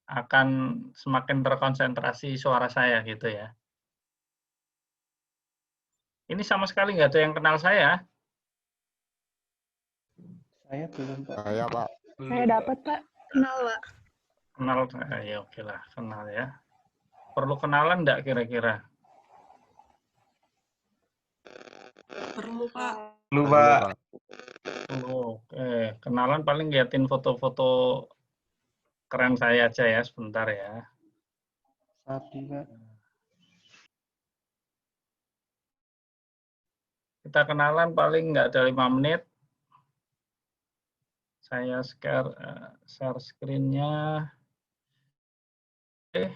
akan semakin terkonsentrasi suara saya gitu ya. Ini sama sekali nggak ada yang kenal saya. Saya belum, Pak. Saya Pak. Saya dapat, Pak. Kenal, Pak. Kenal, ya oke lah, kenal ya. Perlu kenalan enggak kira-kira? Perlu, Pak. Perlu, Perlu, Pak. Pak. Oke, kenalan paling liatin foto-foto keren saya aja ya, sebentar ya. Sabi, Pak. Kita kenalan paling nggak ada 5 menit. Saya share screen-nya. Oke.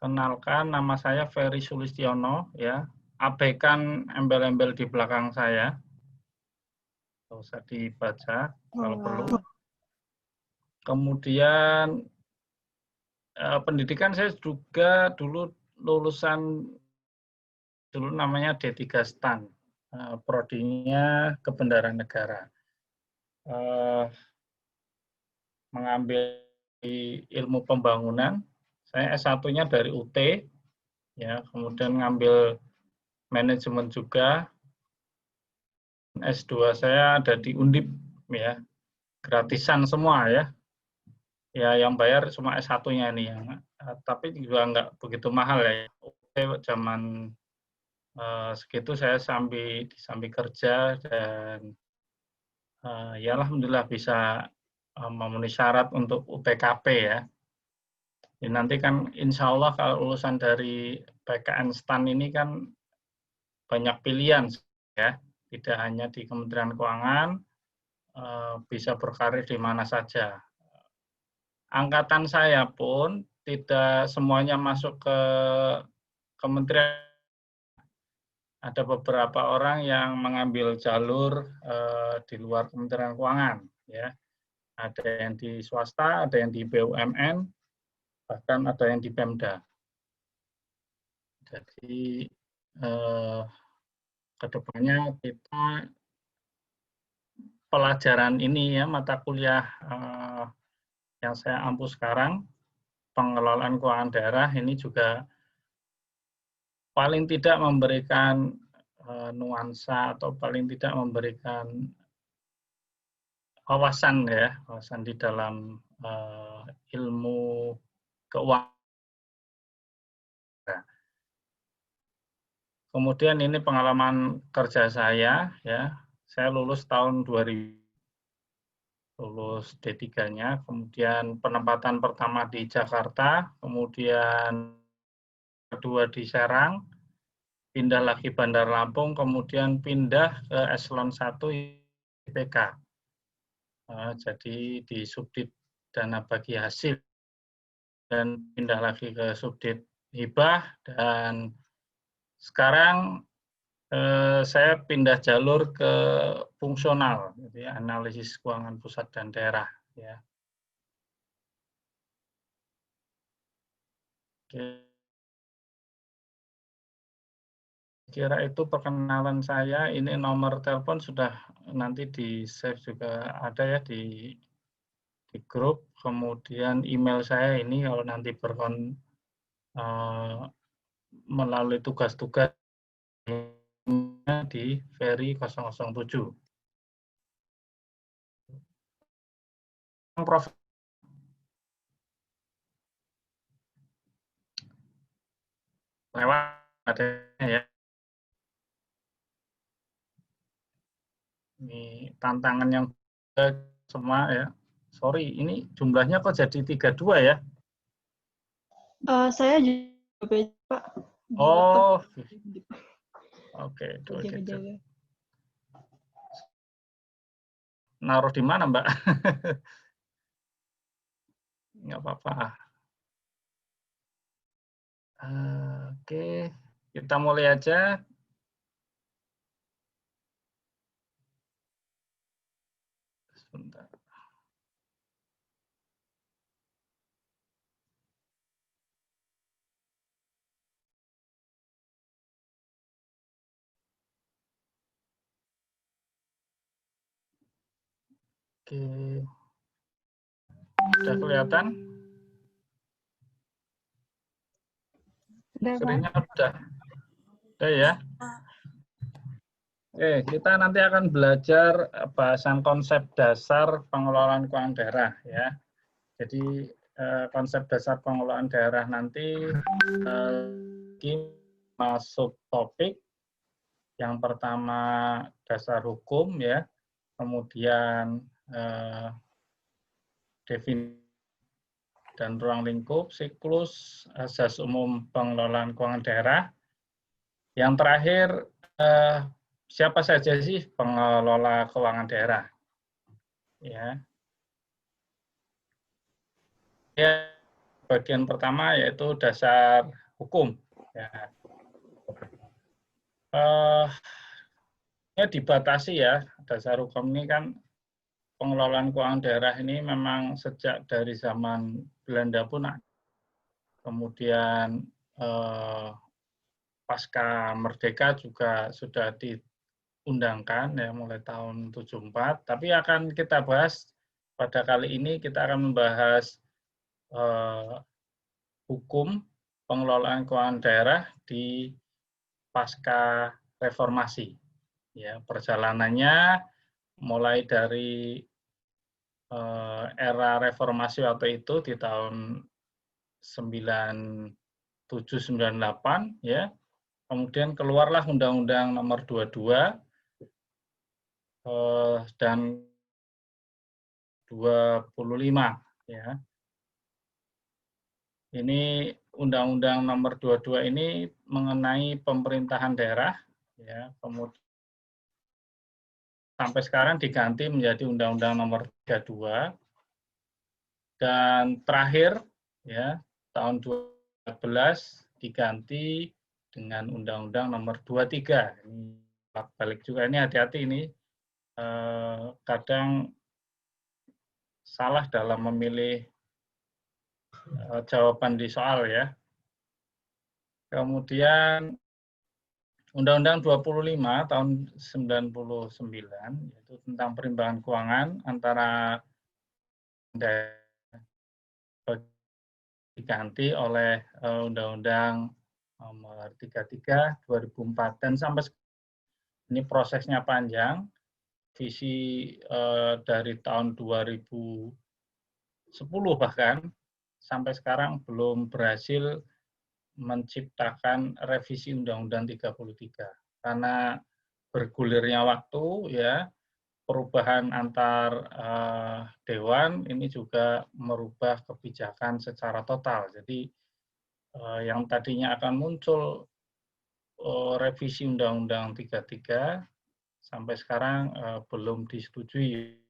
Kenalkan, nama saya Ferry Sulistiono ya. Abaikan embel-embel di belakang saya. Nggak usah dibaca kalau perlu. Kemudian pendidikan saya juga dulu lulusan dulu namanya D3 STAN. Prodinya Kebendaraan Negara. Mengambil ilmu pembangunan. Saya S1-nya dari UT, ya, kemudian ngambil manajemen juga. S2 saya ada di Undip, ya, gratisan semua ya. Ya, yang bayar cuma S1-nya nih, tapi juga nggak begitu mahal ya. UT zaman segitu saya sambil kerja dan ya alhamdulillah bisa memenuhi syarat untuk UTKP ya. Ya, nanti kan insya Allah kalau lulusan dari PKN STAN ini kan banyak pilihan ya, tidak hanya di Kementerian Keuangan, bisa berkarir di mana saja. Angkatan saya pun tidak semuanya masuk ke kementerian. Ada beberapa orang yang mengambil jalur di luar Kementerian Keuangan, ya. Ada yang di swasta, ada yang di BUMN, bahkan ada yang di Pemda. Jadi kedepannya kita pelajaran ini ya, mata kuliah yang saya ampu sekarang, pengelolaan keuangan daerah ini juga paling tidak memberikan nuansa atau paling tidak memberikan wawasan ya, wawasan di dalam ilmu keuangan. Kemudian ini pengalaman kerja saya ya. Saya lulus tahun 2000, lulus D3-nya, kemudian penempatan pertama di Jakarta, kemudian kedua di Serang, pindah lagi Bandar Lampung, kemudian pindah ke eselon 1 IPK. Jadi di subdit dana bagi hasil, dan pindah lagi ke subdit hibah, dan sekarang saya pindah jalur ke fungsional, jadi analisis keuangan pusat dan daerah. Ya. Kira itu perkenalan saya. Ini nomor telepon sudah nanti di save juga ada ya di grup. Kemudian email saya ini kalau nanti melalui tugas-tugas di Ferry 007. Prof. Lewat adanya ya. Ini tantangan yang semua ya. Sorry, ini jumlahnya kok jadi 32 ya? Saya juga, Pak. Oh, oke. Naruh di mana, Mbak? Nggak apa-apa. Oke, kita mulai aja. Sebentar. Oke. Sudah kelihatan? Udah, Pak. Screen-nya udah. Udah ya? Oke, kita nanti akan belajar bahasan konsep dasar pengelolaan keuangan daerah ya. Jadi konsep dasar pengelolaan daerah nanti masuk topik. Yang pertama dasar hukum ya, kemudian definisi dan ruang lingkup, siklus, asas umum pengelolaan keuangan daerah. Yang terakhir siapa saja sih pengelola keuangan daerah? Ya. Ya, bagian pertama yaitu dasar hukum. Ya. Ya dibatasi ya, dasar hukum ini kan pengelolaan keuangan daerah ini memang sejak dari zaman Belanda pun ada. Kemudian pasca merdeka juga sudah diundangkan ya mulai tahun 74, tapi akan kita bahas pada kali ini kita akan membahas hukum pengelolaan keuangan daerah di pasca reformasi. Ya, perjalanannya mulai dari era reformasi waktu itu di tahun 97-98 ya. Kemudian keluarlah Undang-Undang Nomor 22 dan 25 ya. Ini Undang-Undang Nomor 22 ini mengenai pemerintahan daerah ya, kemudian sampai sekarang diganti menjadi Undang-Undang Nomor 32 dan terakhir ya tahun 2014 diganti dengan Undang-Undang Nomor 23. Ini balik juga, ini hati-hati ini kadang salah dalam memilih jawaban di soal ya. Kemudian Undang-Undang 25 tahun 99 yaitu tentang perimbangan keuangan antara diganti oleh Undang-Undang Nomor 33 2004 dan sampai ini prosesnya panjang. Visi dari tahun 2010 bahkan sampai sekarang belum berhasil menciptakan revisi Undang-Undang 33 karena bergulirnya waktu ya, perubahan antar dewan ini juga merubah kebijakan secara total. Jadi yang tadinya akan muncul revisi Undang-Undang 33 sampai sekarang belum disetujui.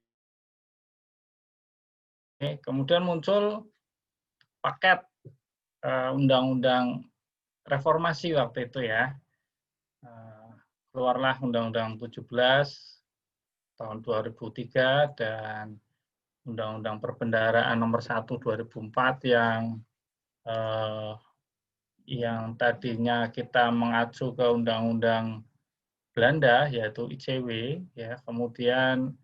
Kemudian muncul paket undang-undang reformasi waktu itu ya. Keluarlah Undang-Undang 17 tahun 2003 dan Undang-Undang Perbendaharaan Nomor 1 2004 yang tadinya kita mengacu ke Undang-Undang Belanda yaitu ICW ya, kemudian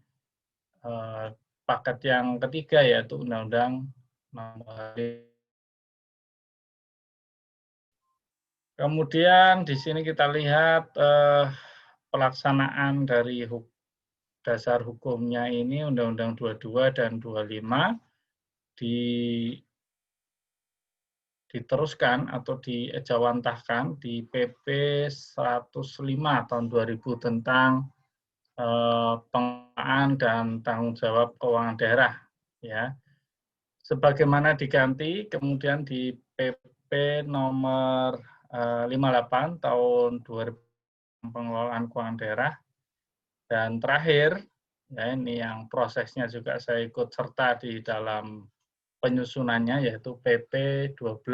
paket yang ketiga yaitu Undang-Undang Nomor. Kemudian di sini kita lihat pelaksanaan dari dasar hukumnya ini Undang-Undang 22 dan 25 diteruskan atau diejawantahkan di PP 105 tahun 2000 tentang pengelolaan dan tanggung jawab keuangan daerah ya. Sebagaimana diganti kemudian di PP nomor 58 tahun 2000 pengelolaan keuangan daerah dan terakhir ya ini yang prosesnya juga saya ikut serta di dalam penyusunannya yaitu PP 12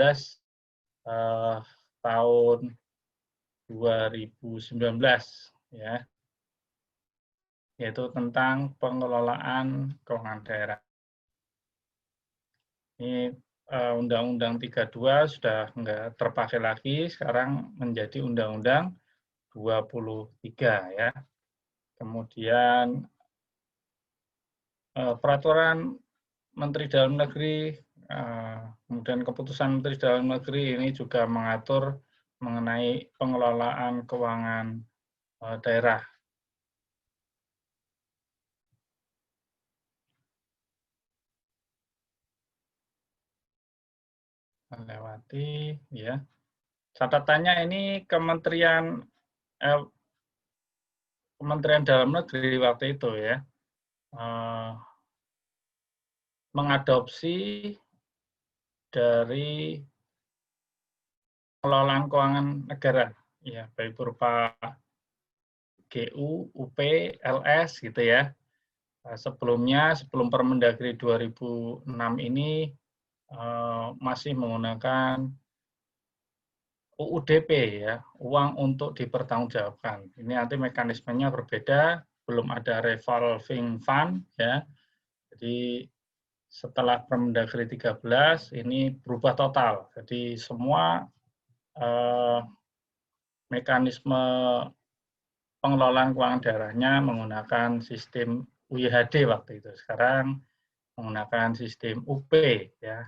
tahun 2019 ya, yaitu tentang pengelolaan keuangan daerah. Ini Undang-Undang 32 sudah enggak terpakai lagi, sekarang menjadi Undang-Undang 23 ya. Kemudian peraturan Menteri Dalam Negeri, kemudian keputusan Menteri Dalam Negeri ini juga mengatur mengenai pengelolaan keuangan daerah. Melewati, ya. Catatannya ini Kementerian Dalam Negeri waktu itu ya mengadopsi dari pengelolaan keuangan negara, ya baik berupa GU, UP, LS gitu ya. Sebelumnya, sebelum Permendagri 2006 ini masih menggunakan UUDP ya, uang untuk dipertanggungjawabkan. Ini nanti mekanismenya berbeda, belum ada revolving fund ya. Jadi setelah Permendagri 13 ini berubah total. Jadi semua mekanisme pengelolaan keuangan daerahnya menggunakan sistem UIHD waktu itu. Sekarang menggunakan sistem UP ya.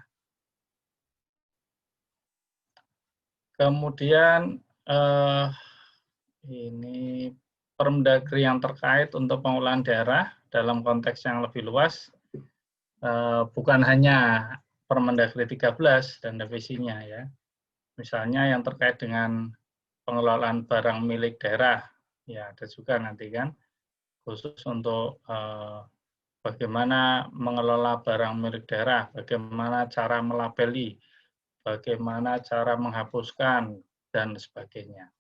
Kemudian ini Permendagri yang terkait untuk pengelolaan daerah dalam konteks yang lebih luas, bukan hanya Permendagri 13 dan revisinya ya. Misalnya yang terkait dengan pengelolaan barang milik daerah, ya ada juga nanti kan, khusus untuk bagaimana mengelola barang milik daerah, bagaimana cara melabeli, bagaimana cara menghapuskan, dan sebagainya.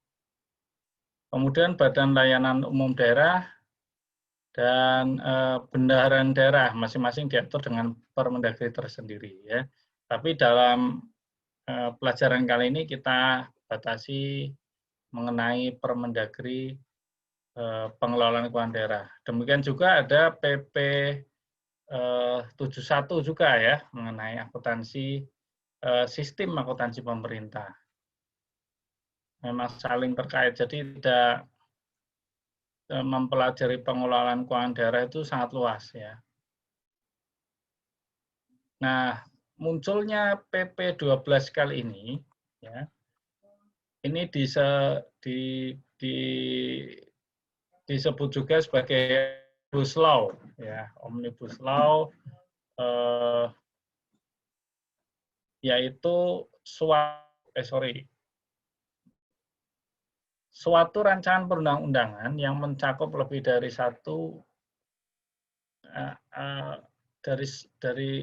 Kemudian Badan Layanan Umum Daerah dan bendaharaan daerah masing-masing diatur dengan Permendagri tersendiri ya. Tapi dalam pelajaran kali ini kita batasi mengenai Permendagri pengelolaan keuangan daerah. Demikian juga ada PP 71 juga ya mengenai akuntansi sistem akuntansi pemerintah. Memang saling terkait, jadi tidak mempelajari pengelolaan keuangan daerah itu sangat luas ya. Nah, munculnya PP 12 kali ini ya. Ini disebut juga sebagai Omnibus Law ya, Omnibus Law yaitu suatu rancangan perundang-undangan yang mencakup lebih dari dari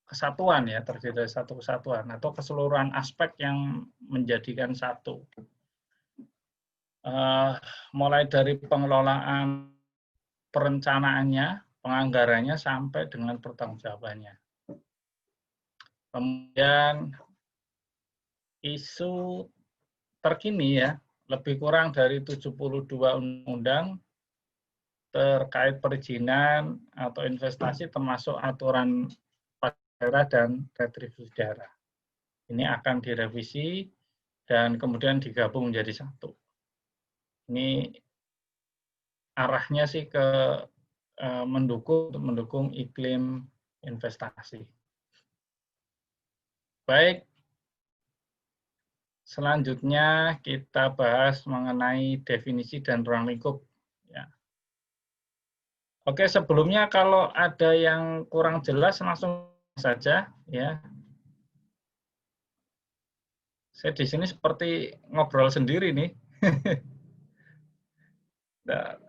kesatuan ya, terdiri dari satu kesatuan atau keseluruhan aspek yang menjadikan satu. Mulai dari pengelolaan perencanaannya, penganggarannya sampai dengan pertanggungjawabannya. Kemudian isu terkini ya, lebih kurang dari 72 undang-undang terkait perizinan atau investasi termasuk aturan daerah dan retribusi daerah. Ini akan direvisi dan kemudian digabung menjadi satu. Ini arahnya sih ke mendukung iklim investasi. Baik, selanjutnya kita bahas mengenai definisi dan ruang lingkup. Ya. Oke, sebelumnya kalau ada yang kurang jelas langsung saja ya. Saya di sini seperti ngobrol sendiri nih. Nah.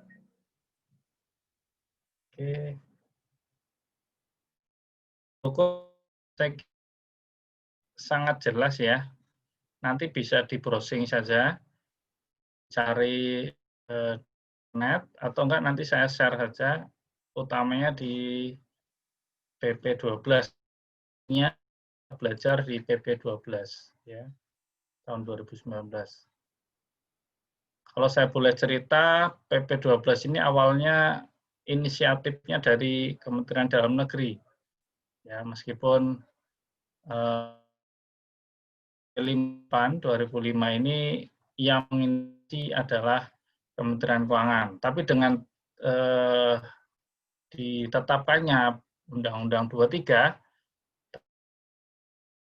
Oke. Cukup sangat jelas ya. Nanti bisa di browsing saja, cari net atau enggak nanti saya share saja, utamanya di PP 12-nya belajar di PP 12 ya tahun 2019. Kalau saya boleh cerita, PP 12 ini awalnya inisiatifnya dari Kementerian Dalam Negeri. Ya, meskipun 2005 ini yang menginisiasi adalah Kementerian Keuangan. Tapi dengan ditetapkannya Undang-Undang 23,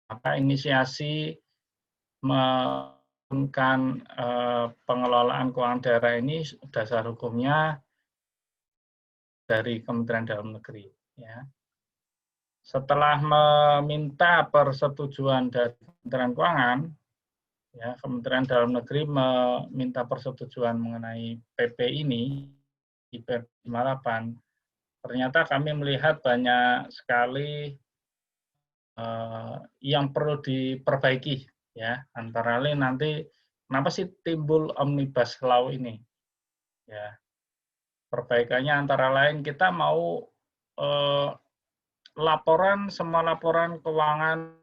maka inisiasi menurunkan pengelolaan keuangan daerah ini dasar hukumnya dari Kementerian Dalam Negeri. Ya. Setelah meminta persetujuan dari Kementerian Keuangan, ya, Kementerian Dalam Negeri meminta persetujuan mengenai PP ini di PP 58. Ternyata kami melihat banyak sekali yang perlu diperbaiki, ya. Antara lain nanti kenapa sih timbul omnibus law ini? Ya, perbaikannya antara lain kita mau semua laporan keuangan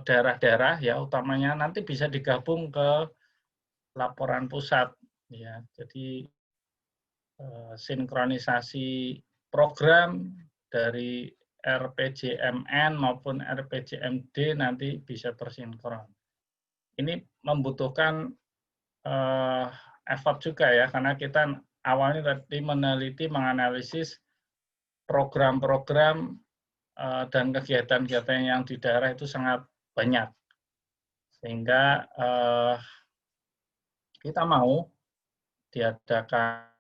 daerah-daerah, ya, utamanya nanti bisa digabung ke laporan pusat, ya. Jadi sinkronisasi program dari RPJMN maupun RPJMD nanti bisa tersinkron. Ini membutuhkan effort juga, ya, karena kita awalnya tadi meneliti, menganalisis program-program dan kegiatan-kegiatan yang di daerah itu sangat banyak. Sehingga kita mau diadakan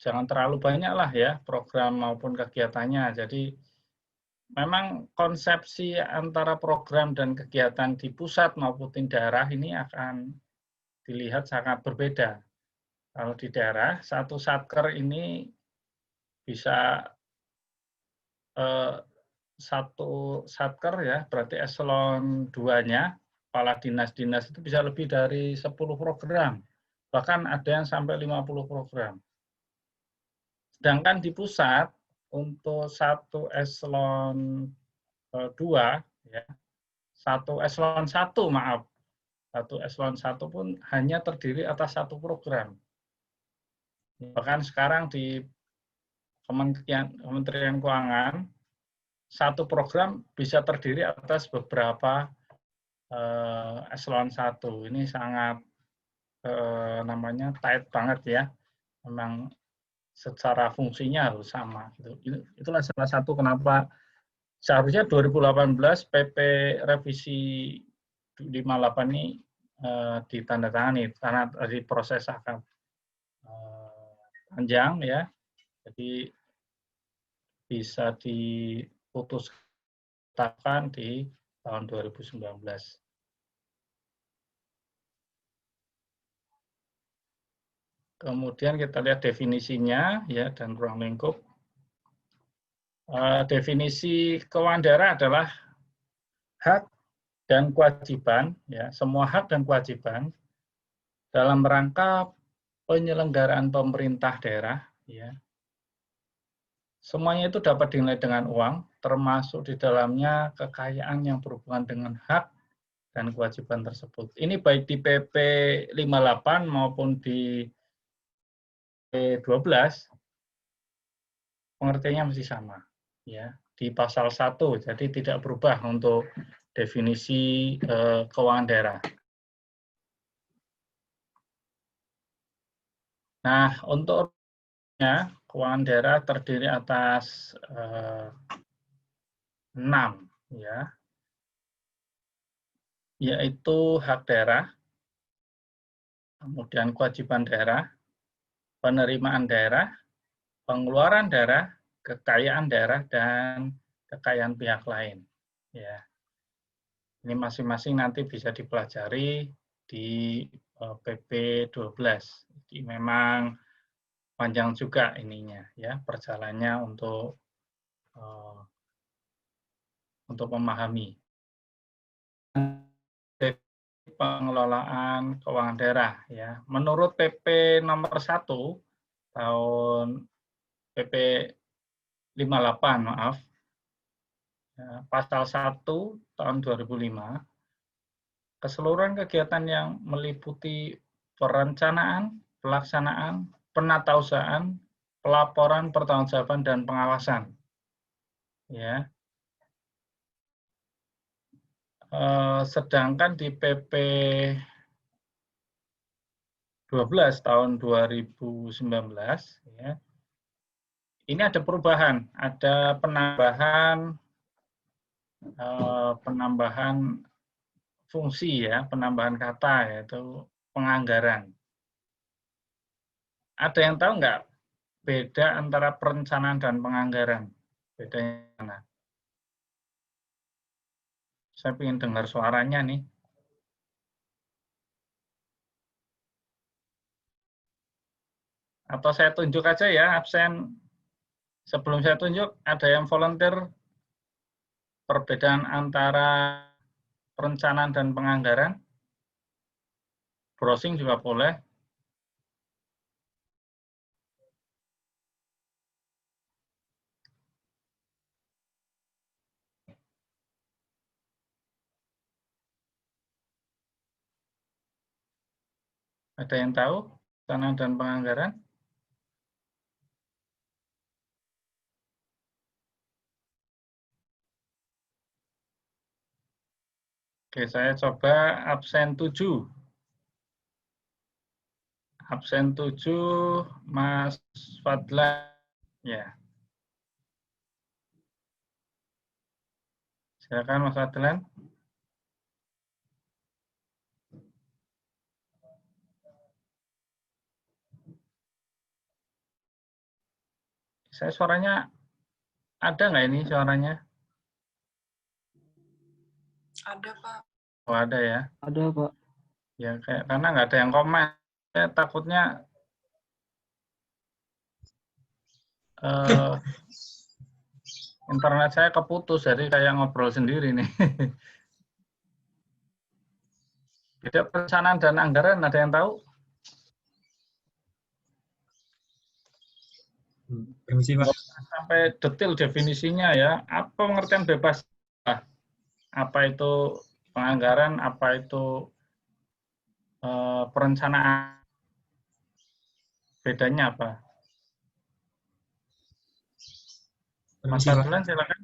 jangan terlalu banyak lah, ya, program maupun kegiatannya. Jadi memang konsepsi antara program dan kegiatan di pusat maupun di daerah ini akan dilihat sangat berbeda. Kalau di daerah, satu satker ini bisa satu satker, ya, berarti eselon 2-nya, kepala dinas-dinas itu bisa lebih dari 10 program. Bahkan ada yang sampai 50 program. Sedangkan di pusat, untuk satu eselon 2, ya, satu eselon 1, maaf, satu eselon 1 pun hanya terdiri atas satu program. Bahkan sekarang di Kementerian Keuangan, satu program bisa terdiri atas beberapa eselon 1. Ini sangat namanya tight banget, ya. Memang secara fungsinya harus sama. Itulah salah satu kenapa seharusnya 2018 PP revisi 58 ini ditandatangani, karena dari proses akan panjang, ya. Jadi bisa diputuskan di tahun 2019. Kemudian kita lihat definisinya, ya, dan ruang lingkup. Definisi keuangan daerah adalah hak dan kewajiban, ya, semua hak dan kewajiban dalam rangka penyelenggaraan pemerintah daerah, ya. Semuanya itu dapat dinilai dengan uang, termasuk di dalamnya kekayaan yang berhubungan dengan hak dan kewajiban tersebut. Ini baik di PP 58 maupun di PP 12, pengertiannya masih sama, ya, di pasal 1, jadi tidak berubah untuk definisi keuangan daerah. Nah, untuk keuangan daerah terdiri atas 6, ya, yaitu hak daerah, kemudian kewajiban daerah, penerimaan daerah, pengeluaran daerah, kekayaan daerah, dan kekayaan pihak lain. Ya, ini masing-masing nanti bisa dipelajari di PP 12. Jadi memang panjang juga ininya, ya, perjalanannya untuk memahami pengelolaan keuangan daerah, ya. Menurut PP nomor 1 tahun PP 58, maaf, ya, pasal 1 tahun 2005, keseluruhan kegiatan yang meliputi perencanaan, pelaksanaan, penatausahaan, pelaporan, pertanggungjawaban, dan pengawasan, ya. Sedangkan di PP 12 tahun 2019 ya. Ini ada perubahan, ada penambahan fungsi ya, penambahan kata yaitu penganggaran. Ada yang tahu nggak beda antara perencanaan dan penganggaran? Bedanya mana? Saya ingin dengar suaranya nih. Atau saya tunjuk aja ya, absen. Sebelum saya tunjuk, ada yang volunteer perbedaan antara perencanaan dan penganggaran? Browsing juga boleh. Ada yang tahu perencanaan dan penganggaran? Oke, saya coba absen 7. Absen 7, Mas Fadlan. Ya. Silakan Mas Fadlan. Saya suaranya ada nggak ini suaranya? Ada, Pak. Oh, ada ya. Ada, Pak. Ya, karena nggak ada yang komen. Saya takutnya internet saya keputus, jadi kayak ngobrol sendiri nih. Beda perencanaan dan anggaran, ada yang tahu? Permisi, Pak. Sampai detail definisinya ya. Apa pengertian bebas? Apa itu penganggaran? Apa itu perencanaan? Bedanya apa? Mas Permisi, Pak. Fadlan, silakan.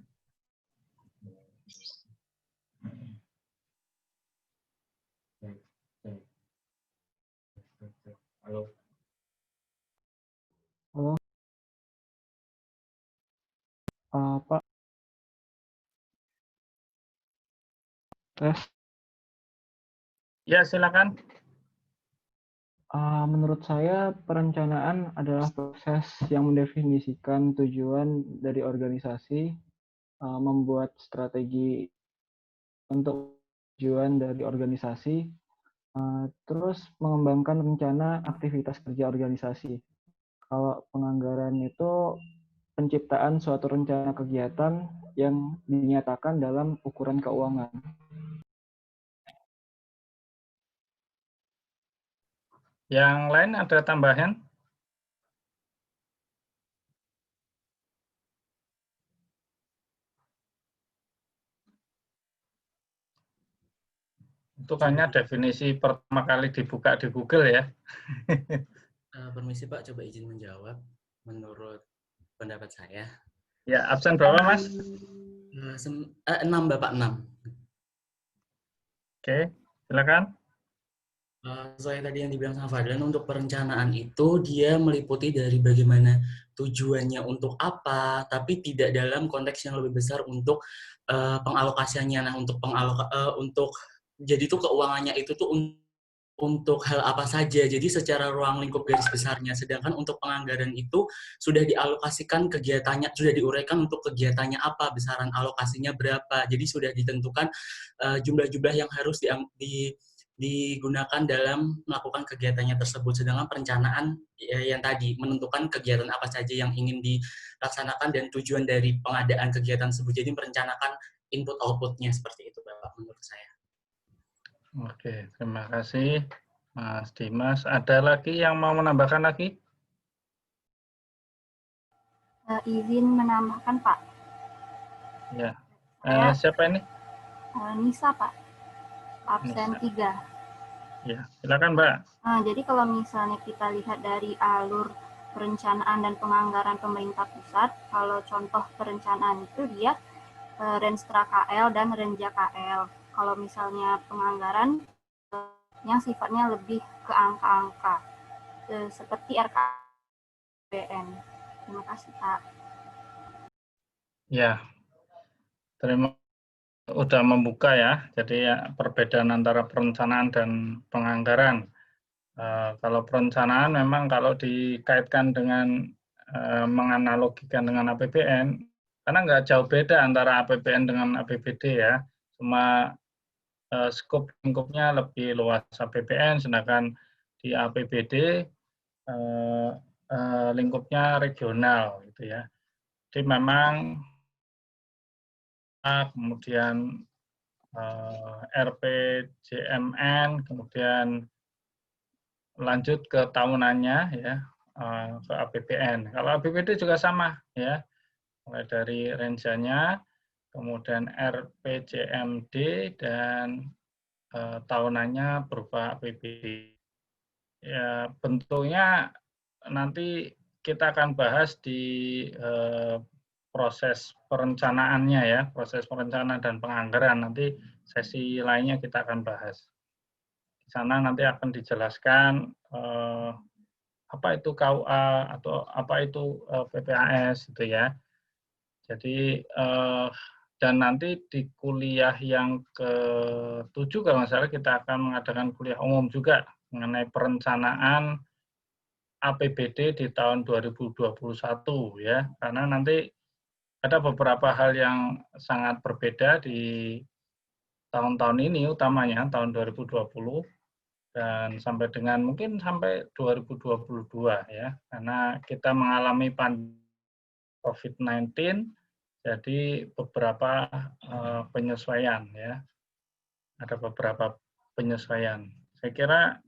Halo. Halo. Pak. Tes. Ya, silakan. Menurut saya, perencanaan adalah proses yang mendefinisikan tujuan dari organisasi, membuat strategi untuk tujuan dari organisasi, terus mengembangkan rencana aktivitas kerja organisasi. Kalau penganggaran itu penciptaan suatu rencana kegiatan yang dinyatakan dalam ukuran keuangan. Yang lain ada tambahan? Itu hanya definisi pertama kali dibuka di Google ya. Permisi Pak, coba izin menjawab. Menurut pendapat saya. Ya, absen berapa Mas? 6 Bapak, 6. Oke, silakan. Sesuai tadi yang dibilang sama Fadlan, untuk perencanaan itu dia meliputi dari bagaimana tujuannya untuk apa, tapi tidak dalam konteks yang lebih besar untuk pengalokasiannya. Nah, untuk jadi tuh keuangannya itu tuh untuk hal apa saja, jadi secara ruang lingkup garis besarnya. Sedangkan untuk penganggaran itu sudah dialokasikan kegiatannya, sudah diuraikan untuk kegiatannya apa, besaran alokasinya berapa, jadi sudah ditentukan jumlah-jumlah yang harus digunakan dalam melakukan kegiatannya tersebut. Sedangkan perencanaan yang tadi menentukan kegiatan apa saja yang ingin dilaksanakan dan tujuan dari pengadaan kegiatan tersebut. Jadi merencanakan input outputnya seperti itu Bapak, menurut saya. Oke, terima kasih Mas Dimas. Ada lagi yang mau menambahkan lagi? Izin menambahkan Pak. Ya. Siapa ini? Nisa Pak. Absen Nisa. 3. Ya, silakan Mbak. Jadi kalau misalnya kita lihat dari alur perencanaan dan penganggaran pemerintah pusat, kalau contoh perencanaan itu dia Renstra KL dan Renja KL. Kalau misalnya penganggaran yang sifatnya lebih ke angka-angka. seperti RKPN. Terima kasih, Pak. Ya, terima udah membuka ya. Jadi ya, perbedaan antara perencanaan dan penganggaran. Kalau perencanaan memang kalau dikaitkan dengan menganalogikan dengan APBN, karena nggak jauh beda antara APBN dengan APBD ya. Cuma skop lingkupnya lebih luas APBN, sedangkan di APBD lingkupnya regional gitu ya. Jadi memang kemudian RPJMN, kemudian lanjut ke tahunannya ya, ke APBN. Kalau APBD juga sama ya, mulai dari renjanya, kemudian RPJMD dan tahunannya berupa APBD. Ya, bentuknya nanti kita akan bahas di proses perencanaannya ya, proses perencanaan dan penganggaran. Nanti sesi lainnya kita akan bahas. Di sana nanti akan dijelaskan apa itu KUA atau apa itu PPAS gitu ya. Jadi dan nanti di kuliah yang ke-7 kalau nggak salah kita akan mengadakan kuliah umum juga mengenai perencanaan APBD di tahun 2021 ya. Karena nanti ada beberapa hal yang sangat berbeda di tahun-tahun ini, utamanya tahun 2020 dan sampai dengan mungkin sampai 2022 ya, karena kita mengalami pandemi COVID-19, jadi beberapa penyesuaian ya, ada beberapa penyesuaian. Saya kira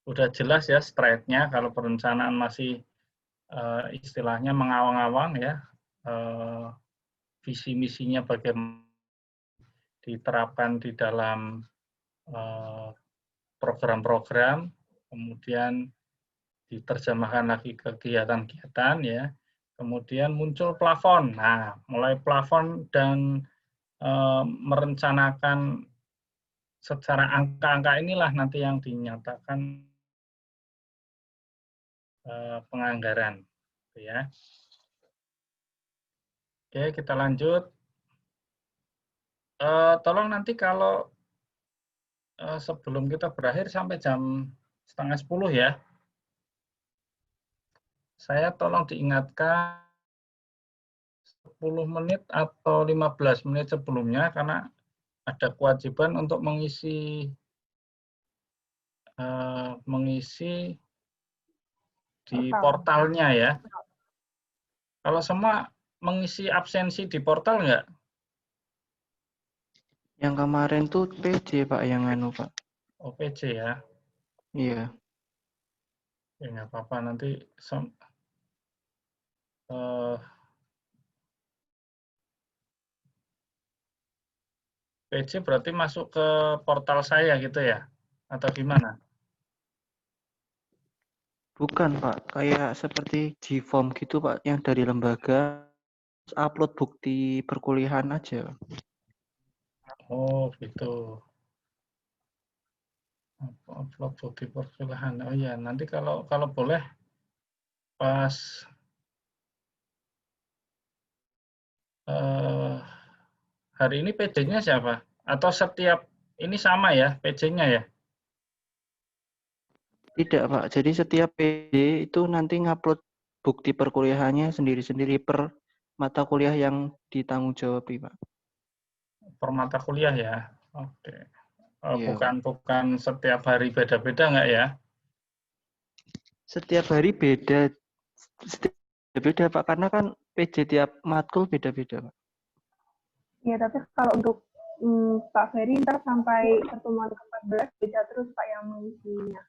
udah jelas ya straight-nya kalau perencanaan masih istilahnya mengawang-awang ya, visi misinya bagaimana diterapkan di dalam program-program, kemudian diterjemahkan lagi ke kegiatan-kegiatan ya, kemudian muncul plafon. Nah, mulai plafon dan merencanakan secara angka-angka inilah nanti yang dinyatakan penganggaran, ya. Oke, kita lanjut. Tolong nanti kalau sebelum kita berakhir sampai jam 9:30 ya. Saya tolong diingatkan 10 menit atau 15 menit sebelumnya karena ada kewajiban untuk mengisi di portalnya ya. Kalau semua mengisi absensi di portal nggak? Yang kemarin tuh PJ Pak, yang anu Pak. Oh, PJ ya. Iya. Ya nggak apa-apa nanti PJ berarti masuk ke portal saya gitu ya? Atau gimana? Bukan Pak, kayak seperti G-form gitu Pak, yang dari lembaga upload bukti perkuliahan aja. Oh gitu. Upload bukti perkuliahan. Oh iya, nanti kalau boleh pas hari ini PJ-nya siapa? Atau setiap ini sama ya PJ-nya ya? Tidak Pak, jadi setiap PD itu nanti ngupload bukti perkuliahannya sendiri-sendiri per mata kuliah yang ditanggung jawab Pak. Per mata kuliah ya? Oke. Iya, Bukan setiap hari beda-beda nggak ya? setiap hari beda Pak, karena kan PJ tiap matkul beda-beda Pak. Ya, tapi kalau untuk Pak Ferry ntar sampai pertemuan ke-14 beda terus Pak yang mengisinya.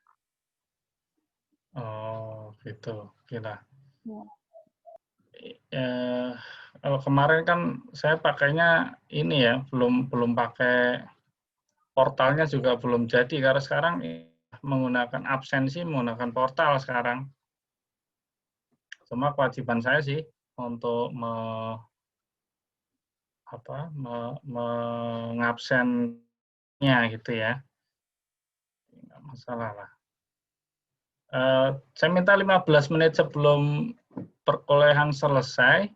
Oh gitu, gila. Ya. Kalau kemarin kan saya pakainya ini ya, belum pakai portalnya juga belum jadi karena sekarang menggunakan absensi, menggunakan portal sekarang. Cuma kewajiban saya sih untuk mengabsennya gitu ya. Nggak masalah lah. Saya minta 15 menit sebelum perkuliahan selesai,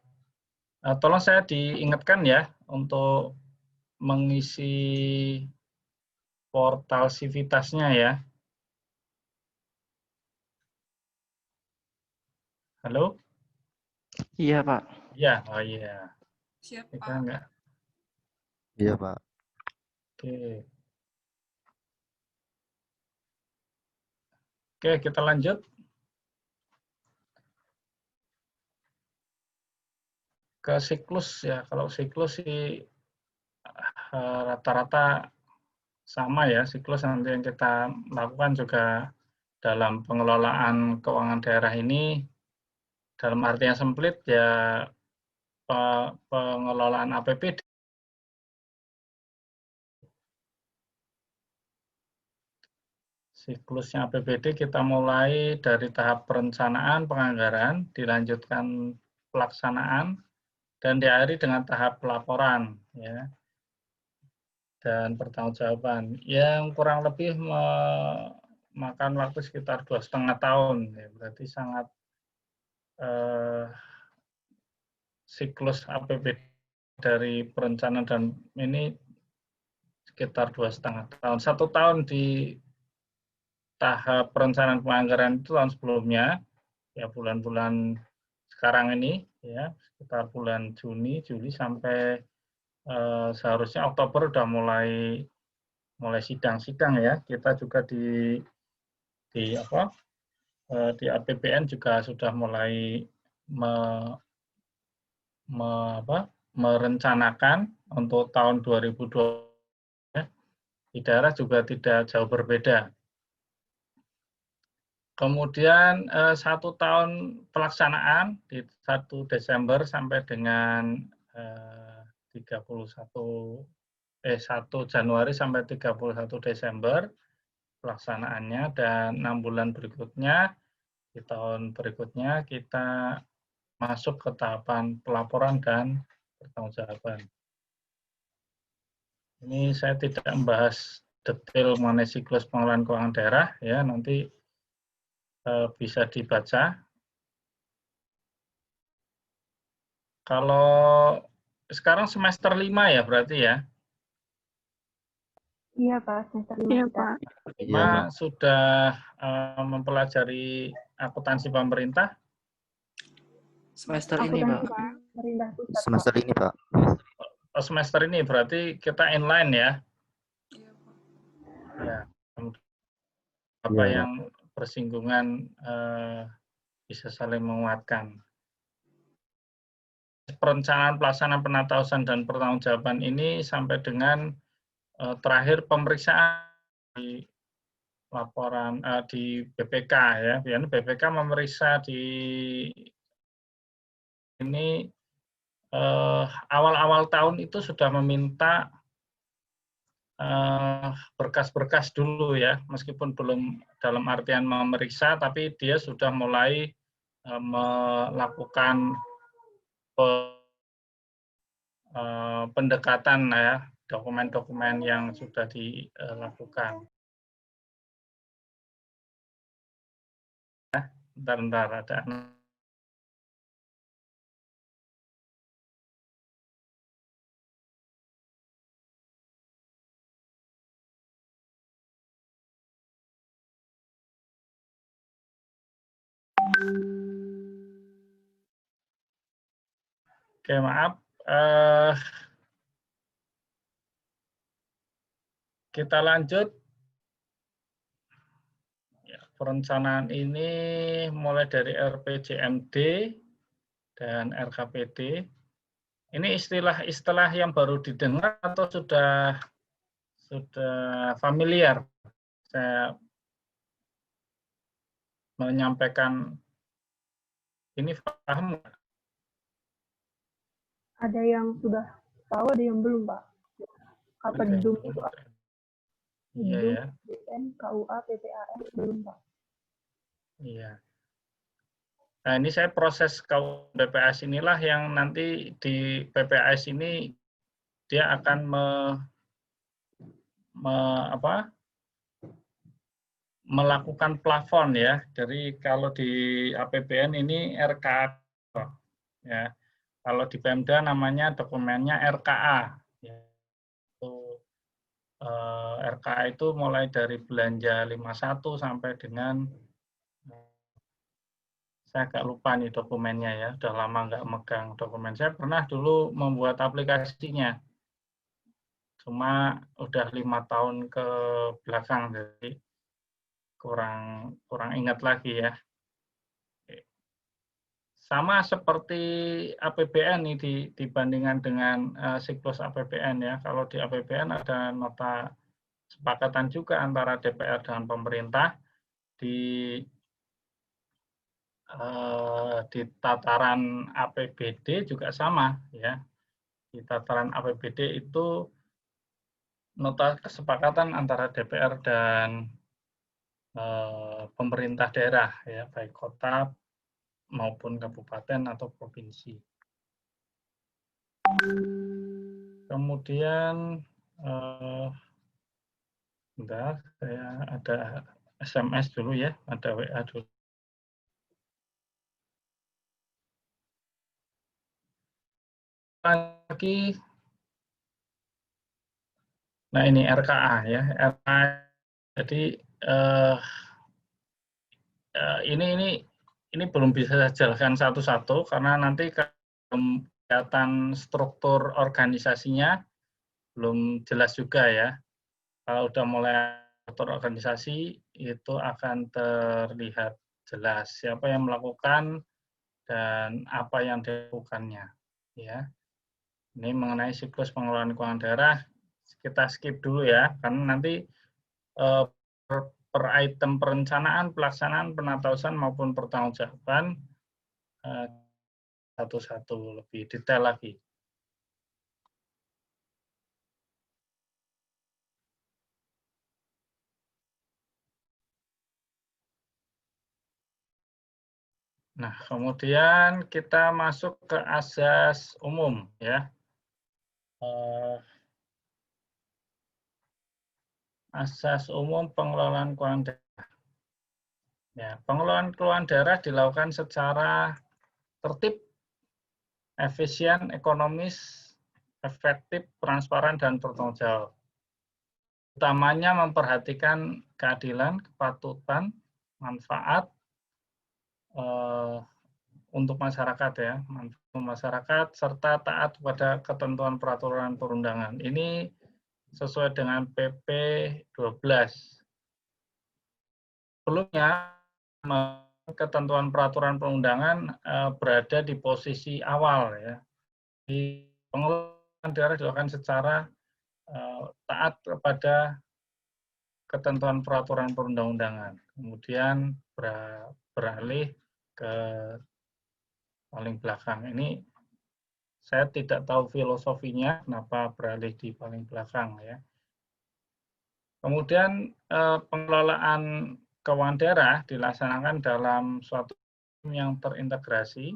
tolong saya diingatkan ya untuk mengisi portal Civitasnya ya. Halo? Iya, Pak. Ya, oh iya. Siap, Kita Pak. enggak. Iya, Pak. Oke. Oke, kita lanjut. Ke siklus ya. Kalau siklus sih rata-rata sama ya. Siklus nanti yang kita lakukan juga dalam pengelolaan keuangan daerah ini dalam arti yang sempit ya pengelolaan APBD. Siklusnya APBD kita mulai dari tahap perencanaan penganggaran, dilanjutkan pelaksanaan, dan diakhiri dengan tahap pelaporan ya dan pertanggungjawaban yang kurang lebih memakan waktu sekitar 2,5 tahun ya, berarti sangat siklus APBD dari perencanaan dan ini sekitar 2,5 tahun. 1 tahun di tahap perencanaan penganggaran itu tahun sebelumnya ya bulan-bulan sekarang ini ya sekitar bulan Juni, Juli sampai seharusnya Oktober udah mulai sidang-sidang ya. Kita juga di APBN juga sudah mulai merencanakan untuk tahun 2020 ya. Di daerah juga tidak jauh berbeda. Kemudian 1 tahun pelaksanaan di 1 Desember sampai dengan 1 Januari sampai 31 Desember pelaksanaannya, dan 6 bulan berikutnya di tahun berikutnya kita masuk ke tahapan pelaporan dan pertanggungjawaban. Ini saya tidak membahas detail mengenai siklus pengelolaan keuangan daerah ya, nanti bisa dibaca. Kalau sekarang semester 5 ya berarti ya? Iya, Pak, semester 5 Iya, kita. Pak. Iya, Pak. Sudah mempelajari akuntansi pemerintah? Semester ini, Pak. Akuntansi pemerintah pusat, Pak. Semester ini, Pak. Semester ini berarti kita inline ya? Iya, Pak. Ya. Apa Iya, yang bersinggungan bisa saling menguatkan. Perencanaan pelaksanaan penatausahaan dan pertanggungjawaban ini sampai dengan terakhir pemeriksaan di laporan di BPK ya. Biasanya BPK memeriksa di ini awal-awal tahun itu sudah meminta berkas-berkas dulu ya, meskipun belum dalam artian memeriksa, tapi dia sudah mulai melakukan pendekatan ya, dokumen-dokumen yang sudah dilakukan. Bentar, ada. Oke, maaf. Kita lanjut. Ya, perencanaan ini mulai dari RPJMD dan RKPD. Ini istilah-istilah yang baru didengar atau sudah familiar? Saya menyampaikan ini paham nggak? Ada yang sudah tahu, ada yang belum, Pak. Kapedum itu Iya ya. BPN, KUA, PPAS belum, Pak. Iya. Nah, ini saya proses BPAS inilah yang nanti di PPAS ini dia akan melakukan plafon ya. Jadi kalau di APBN ini RKA ya. Kalau di Pemda namanya dokumennya RKA. Ya. RKA itu mulai dari belanja 51 sampai dengan saya agak lupa nih dokumennya ya, udah lama nggak megang dokumen. Saya pernah dulu membuat aplikasinya, cuma udah 5 tahun ke belakang, jadi kurang ingat lagi ya. Sama seperti APBN ini dibandingkan dengan siklus APBN ya. Kalau di APBN ada nota kesepakatan juga antara DPR dengan pemerintah di tataran APBD juga sama ya. Di tataran APBD itu nota kesepakatan antara DPR dan pemerintah daerah ya, baik kota maupun kabupaten atau provinsi. Kemudian bentar, saya ada SMS dulu ya, ada WA dulu. Lagi, nah ini RKA ya, RKA. Jadi ini belum bisa saya jelaskan satu-satu karena nanti kelihatan struktur organisasinya belum jelas juga ya. Kalau udah mulai struktur organisasi itu akan terlihat jelas siapa yang melakukan dan apa yang dilakukannya ya. Ini mengenai siklus pengelolaan keuangan daerah, kita skip dulu ya, karena nanti per item perencanaan, pelaksanaan, penatausan maupun pertanggungjawaban satu-satu lebih detail lagi. Nah, kemudian kita masuk ke asas umum ya. Asas umum pengelolaan keuangan daerah. Ya, pengelolaan keuangan daerah dilakukan secara tertib, efisien, ekonomis, efektif, transparan, dan bertanggung jawab. Utamanya memperhatikan keadilan, kepatutan, manfaat untuk masyarakat ya, masyarakat serta taat pada ketentuan peraturan perundangan. Ini sesuai dengan PP 12. Sebelumnya ketentuan peraturan perundangan berada di posisi awal ya. Di pengelolaan daerah dilakukan secara taat kepada ketentuan peraturan perundang-undangan. Kemudian beralih ke paling belakang. Ini saya tidak tahu filosofinya kenapa beralih di paling belakang ya. Kemudian pengelolaan keuangan daerah dilaksanakan dalam suatu yang terintegrasi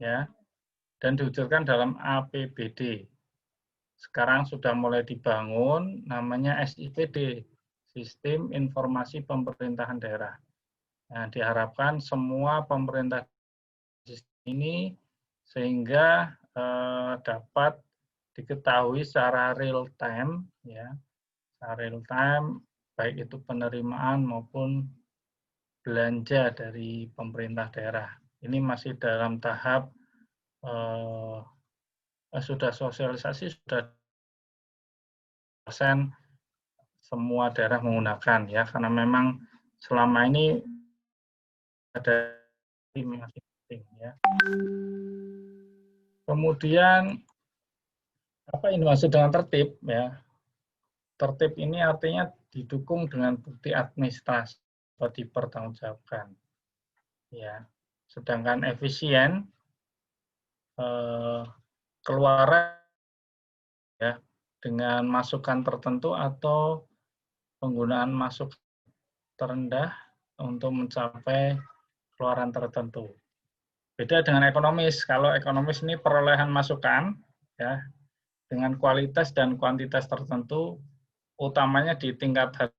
ya dan diwujudkan dalam APBD. Sekarang sudah mulai dibangun namanya SIPD, Sistem Informasi Pemerintahan Daerah. Nah, diharapkan semua pemerintah ini sehingga dapat diketahui secara real time ya, secara real time baik itu penerimaan maupun belanja dari pemerintah daerah. Ini masih dalam tahap sudah sosialisasi, sudah persen semua daerah menggunakan ya, karena memang selama ini ada masih penting ya. Kemudian apa ini maksud dengan tertib ya? Tertib ini artinya didukung dengan bukti administrasi atau dipertanggungjawabkan ya. Sedangkan efisien keluaran ya dengan masukan tertentu atau penggunaan masukan terendah untuk mencapai keluaran tertentu. Beda dengan ekonomis. Kalau ekonomis ini perolehan masukan ya dengan kualitas dan kuantitas tertentu, utamanya di tingkat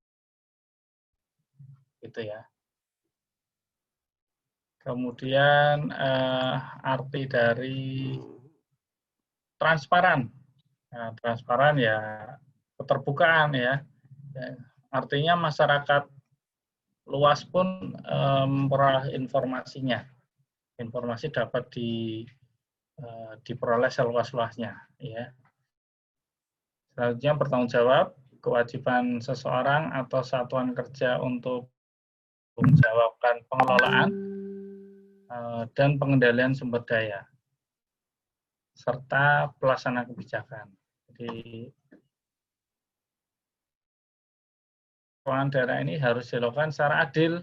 gitu ya. Kemudian arti dari transparan. Nah, transparan ya keterbukaan ya. Artinya masyarakat luas pun memperoleh informasinya. Informasi dapat diperoleh seluas-luasnya. Ya. Selanjutnya bertanggung jawab, kewajiban seseorang atau satuan kerja untuk menjawabkan pengelolaan dan pengendalian sumber daya serta pelaksana kebijakan. Jadi keuangan daerah ini harus dilakukan secara adil,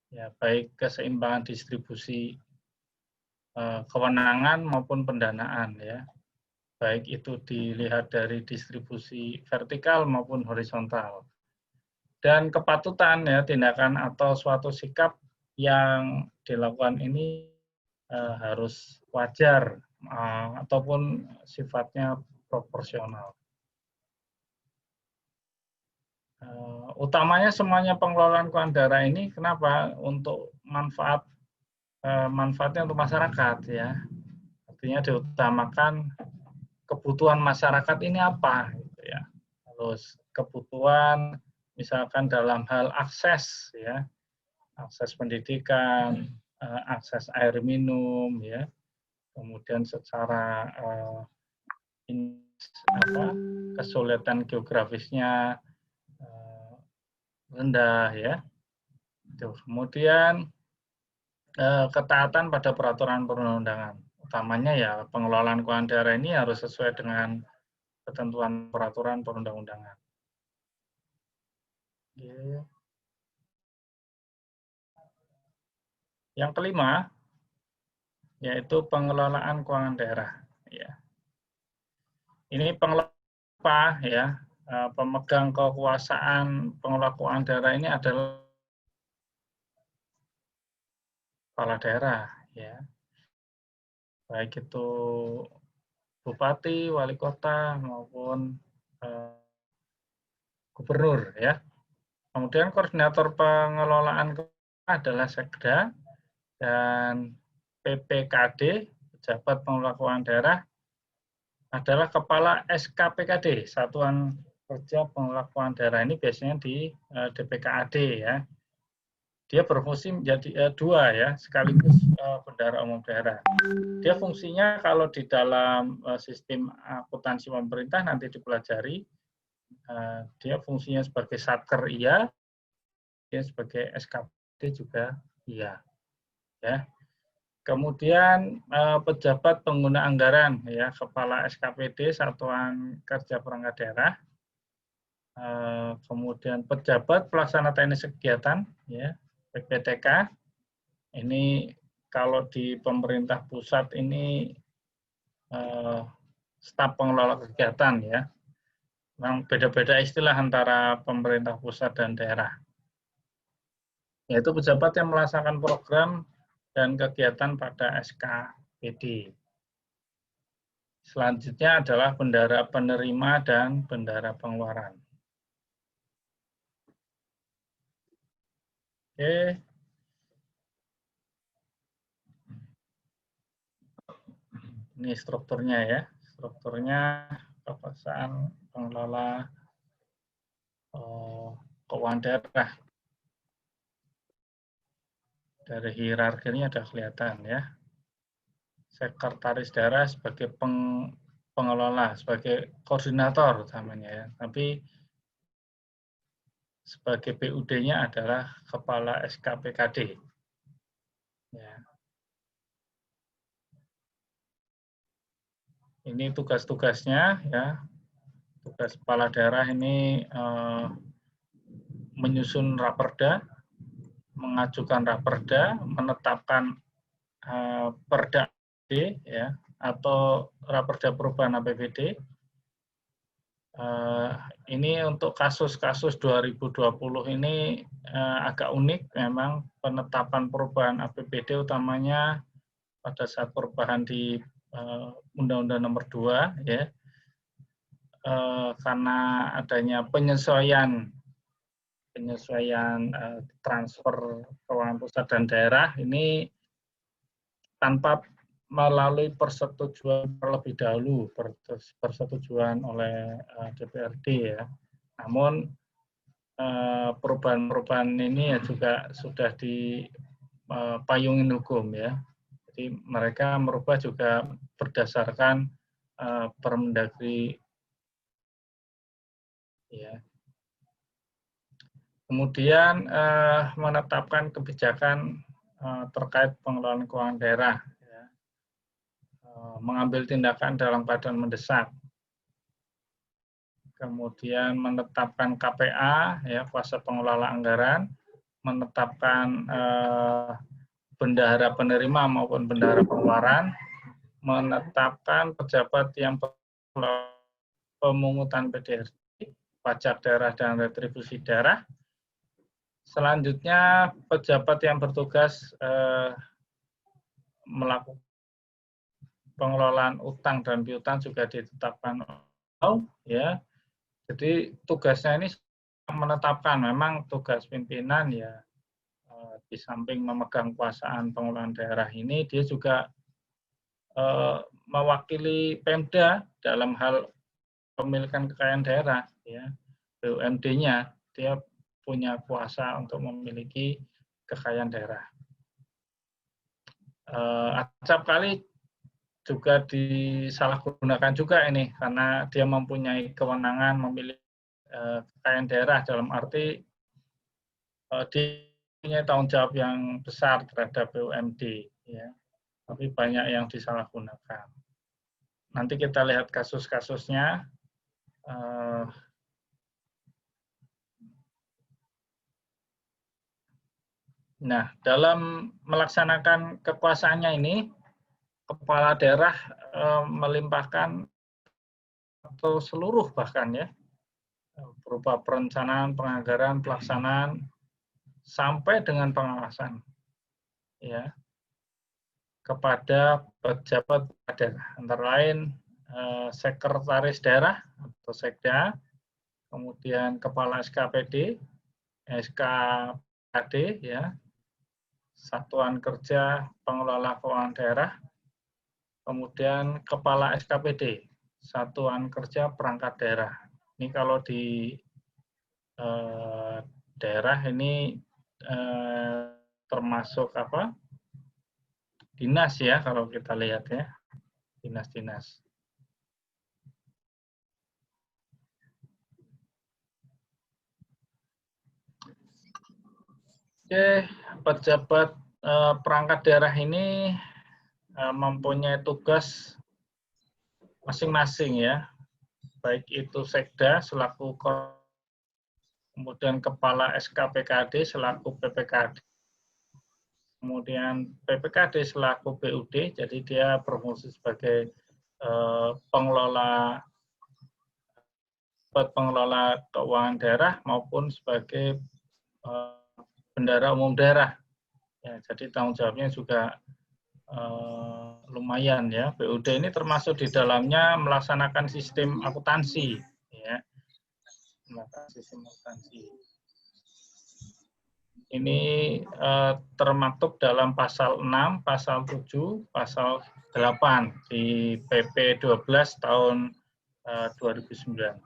ya baik keseimbangan distribusi kewenangan maupun pendanaan, ya baik itu dilihat dari distribusi vertikal maupun horizontal. Dan kepatutan ya tindakan atau suatu sikap yang dilakukan ini harus wajar ataupun sifatnya proporsional. Utamanya semuanya pengelolaan keuangan daerah ini kenapa? Untuk manfaatnya untuk masyarakat ya. Artinya diutamakan kebutuhan masyarakat ini apa gitu ya. Terus kebutuhan misalkan dalam hal akses ya. Akses pendidikan, akses air minum ya. Kemudian secara kesulitan geografisnya rendah ya. Kemudian ketaatan pada peraturan perundang-undangan. Utamanya ya pengelolaan keuangan daerah ini harus sesuai dengan ketentuan peraturan perundang-undangan. Yang kelima yaitu pengelolaan keuangan daerah. Ya. Ini pengelola ya. Pemegang kekuasaan pengelola keuangan daerah ini adalah kepala daerah ya, baik itu bupati, wali kota maupun gubernur ya. Kemudian koordinator pengelolaan adalah Sekda dan PPKD, pejabat pengelola keuangan daerah adalah kepala SKPKD, Satuan Kerja Pengelola Keuangan Daerah. Ini biasanya di DPKAD ya. Dia berfungsi menjadi dua ya, sekaligus bendahara umum daerah. Dia fungsinya kalau di dalam sistem akuntansi pemerintah nanti dipelajari, dia fungsinya sebagai satker iya, dia sebagai SKPD juga iya. Ya. Kemudian pejabat pengguna anggaran ya, kepala SKPD Satuan Kerja Perangkat Daerah. Kemudian pejabat pelaksana teknis kegiatan ya, PPTK. Ini kalau di pemerintah pusat ini staf pengelola kegiatan ya. Memang beda-beda istilah antara pemerintah pusat dan daerah. Yaitu pejabat yang melaksanakan program dan kegiatan pada SKPD. Selanjutnya adalah bendahara penerima dan bendahara pengeluaran. Oke. Ini strukturnya ya. Strukturnya kekuasaan pengelola keuangan daerah. Dari hierarkinya ada kelihatan ya. Sekretaris daerah sebagai pengelola, sebagai koordinator utamanya ya. Tapi sebagai PUD-nya adalah kepala SKPKD. Ya. Ini tugas-tugasnya ya. Tugas kepala daerah ini menyusun raperda, mengajukan raperda, menetapkan perda ya atau raperda perubahan APBD. Ini untuk kasus-kasus 2020 ini agak unik memang penetapan perubahan APBD utamanya pada saat perubahan di Undang-Undang Nomor 2 ya. Karena adanya penyesuaian penyesuaian transfer keuangan pusat dan daerah ini tanpa melalui persetujuan terlebih dahulu, persetujuan oleh DPRD ya. Namun perubahan-perubahan ini ya juga sudah dipayungin hukum ya. Jadi mereka merubah juga berdasarkan Permendagri ya. Kemudian menetapkan kebijakan terkait pengelolaan keuangan daerah, ya. Mengambil tindakan dalam keadaan mendesak. Kemudian menetapkan KPA, ya, kuasa pengelola anggaran, menetapkan bendahara penerima maupun bendahara pengeluaran, menetapkan pejabat yang pemungutan PDRT, pajak daerah dan retribusi daerah. Selanjutnya pejabat yang bertugas melakukan pengelolaan utang dan piutang juga ditetapkan, ya. Jadi tugasnya ini menetapkan, memang tugas pimpinan ya di samping memegang kekuasaan pengelolaan daerah ini, dia juga mewakili Pemda dalam hal pemilikan kekayaan daerah, ya. BUMD-nya dia punya kuasa untuk memiliki kekayaan daerah. Acap kali juga disalahgunakan juga ini karena dia mempunyai kewenangan memiliki kekayaan daerah, dalam arti dia punya tanggung jawab yang besar terhadap BUMD, ya. Tapi banyak yang disalahgunakan. Nanti kita lihat kasus-kasusnya. Nah, dalam melaksanakan kekuasaannya ini, kepala daerah melimpahkan atau seluruh bahkan ya, berupa perencanaan, penganggaran, pelaksanaan, sampai dengan pengawasan, ya, kepada pejabat daerah, antara lain sekretaris daerah atau sekda, kemudian kepala SKPD, SKPD, ya, Satuan Kerja Pengelola Keuangan Daerah, kemudian kepala SKPD, Satuan Kerja Perangkat Daerah. Ini kalau di daerah ini termasuk apa? Dinas ya, kalau kita lihat ya, dinas-dinas. Oke, pejabat perangkat daerah ini mempunyai tugas masing-masing ya, baik itu sekda selaku kemudian kepala SKPKD selaku PPKD, kemudian PPKD selaku BUD, jadi dia berfungsi sebagai pengelola keuangan daerah maupun sebagai bendahara umum daerah. Ya, jadi tanggung jawabnya juga lumayan ya. BUD ini termasuk di dalamnya melaksanakan sistem akuntansi, ya. Sistem akuntansi. Ini termaktub dalam pasal 6, pasal 7, pasal 8 di PP 12 tahun 2009.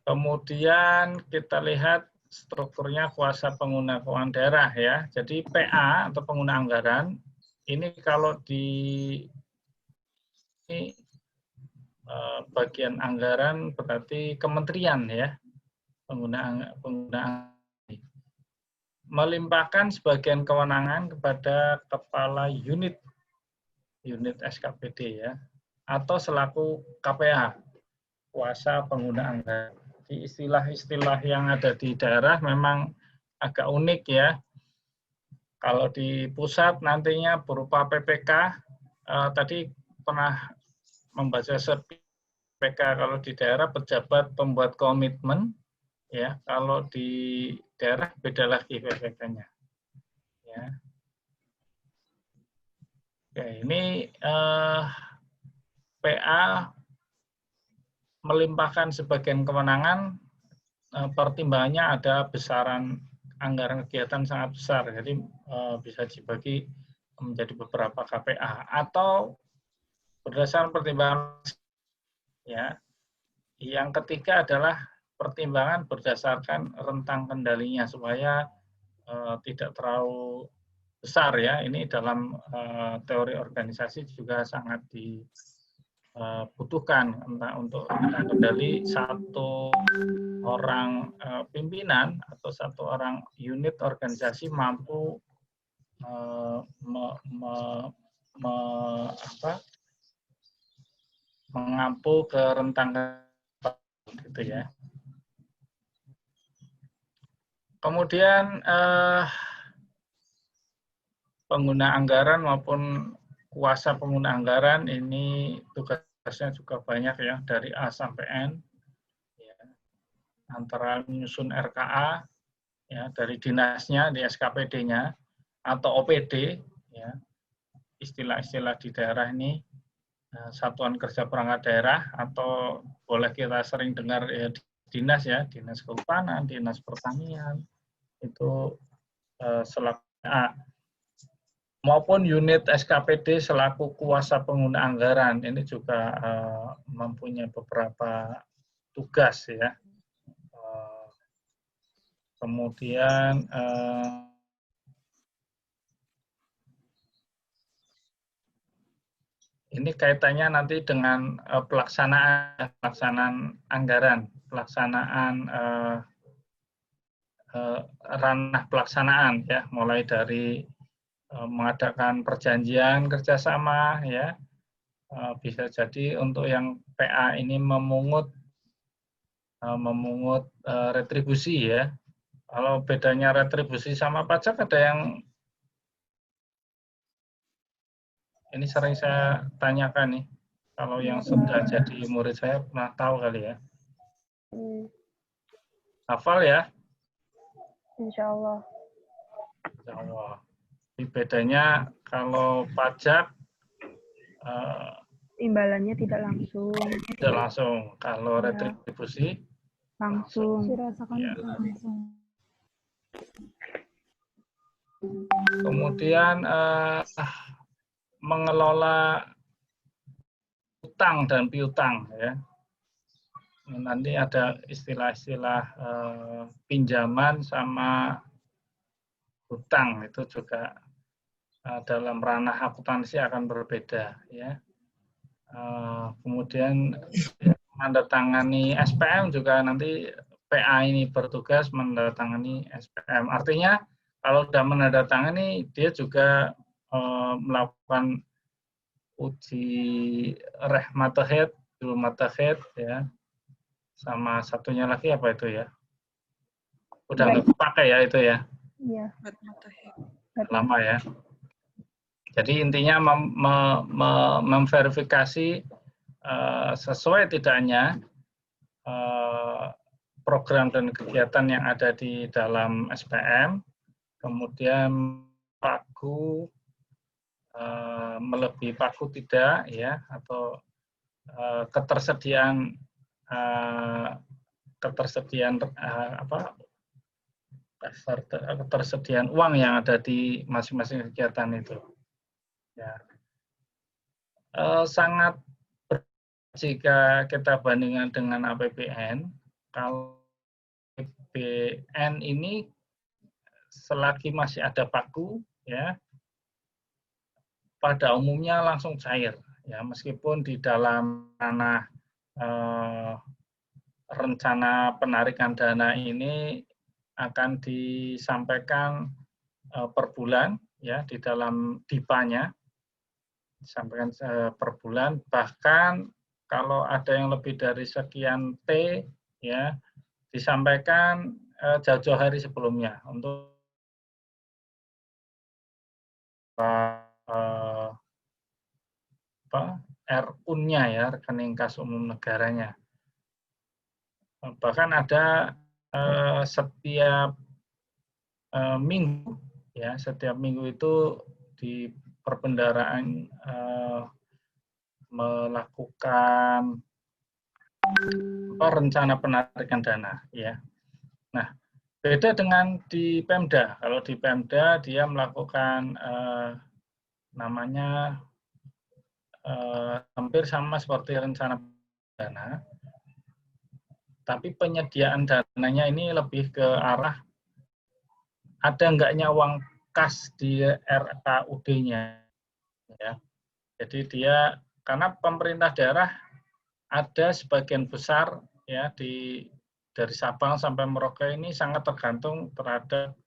Kemudian kita lihat strukturnya kuasa pengguna keuangan daerah ya. Jadi PA atau pengguna anggaran ini kalau di bagian anggaran berarti kementerian ya. Pengguna melimpahkan sebagian kewenangan kepada kepala unit SKPD ya, atau selaku KPA, kuasa pengguna anggaran. Istilah-istilah yang ada di daerah memang agak unik ya. Kalau di pusat nantinya berupa PPK, tadi pernah membaca PPK, kalau di daerah pejabat pembuat komitmen, ya. Kalau di daerah beda lagi PPK-nya. Ya. Oke, ini PA melimpahkan sebagian kewenangan pertimbangannya ada besaran anggaran kegiatan sangat besar, jadi bisa dibagi menjadi beberapa KPA, atau berdasarkan pertimbangan, ya. Yang ketiga adalah pertimbangan berdasarkan rentang kendalinya supaya tidak terlalu besar, ya. Ini dalam teori organisasi juga sangat dibutuhkan untuk rentang kendali satu orang pimpinan atau satu orang unit organisasi mampu mengampu ke rentang gitu, ya. Kemudian pengguna anggaran maupun kuasa pengguna anggaran ini tugasnya juga banyak, ya, dari A sampai N, ya. Antara menyusun RKA, ya, dari dinasnya di SKPD-nya atau OPD, ya, istilah-istilah di daerah ini, Satuan Kerja Perangkat Daerah, atau boleh kita sering dengar, ya, dinas, ya, dinas kehutanan, dinas pertanian, itu selaku A, maupun unit SKPD selaku kuasa pengguna anggaran, ini juga mempunyai beberapa tugas, ya. Kemudian ini kaitannya nanti dengan pelaksanaan anggaran, pelaksanaan ranah pelaksanaan, ya, mulai dari mengadakan perjanjian kerjasama, ya, bisa jadi untuk yang PA ini memungut retribusi, ya. Kalau bedanya retribusi sama pajak, ada yang ini sering saya tanyakan nih. Kalau yang sudah jadi murid saya pernah tahu kali, ya. Hafal, ya? Insya Allah. Insya Allah. Jadi bedanya kalau pajak Imbalannya tidak langsung. tidak langsung. Kalau retribusi Langsung. ya. Kemudian mengelola utang dan piutang, ya. Nanti ada istilah-istilah pinjaman sama hutang, itu juga dalam ranah akuntansi akan berbeda, ya. Kemudian menandatangani SPM juga nanti PA ini bertugas menandatangani SPM. Artinya kalau sudah menandatangani, dia juga melakukan uji matahid, ya. Sama satunya lagi apa itu, ya? Udah nggak pakai, ya, itu, ya? Iya. Lama, ya. Jadi intinya memverifikasi sesuai tidaknya program dan kegiatan yang ada di dalam SPM, kemudian pagu, melebihi pagu tidak, ya, atau ketersediaan ketersediaan uang yang ada di masing-masing kegiatan itu, ya. Sangat jika kita bandingkan dengan APBN, kalau APBN ini selagi masih ada pagu, ya, pada umumnya langsung cair, ya, meskipun di dalam ranah rencana penarikan dana ini akan disampaikan per bulan, ya, di dalam DIPA-nya disampaikan per bulan, bahkan kalau ada yang lebih dari sekian T, ya, disampaikan jauh-jauh hari sebelumnya untuk RUN-nya, ya, rekening kas umum negaranya. Bahkan ada setiap minggu, ya, setiap minggu itu di perbendaharaan melakukan rencana penarikan dana, ya. Nah, beda dengan di Pemda. Kalau di Pemda dia melakukan namanya hampir sama seperti rencana dana, tapi penyediaan dananya ini lebih ke arah ada enggaknya uang kas di RKUD-nya. Ya. Jadi dia karena pemerintah daerah ada sebagian besar ya dari Sabang sampai Merauke ini sangat tergantung terhadap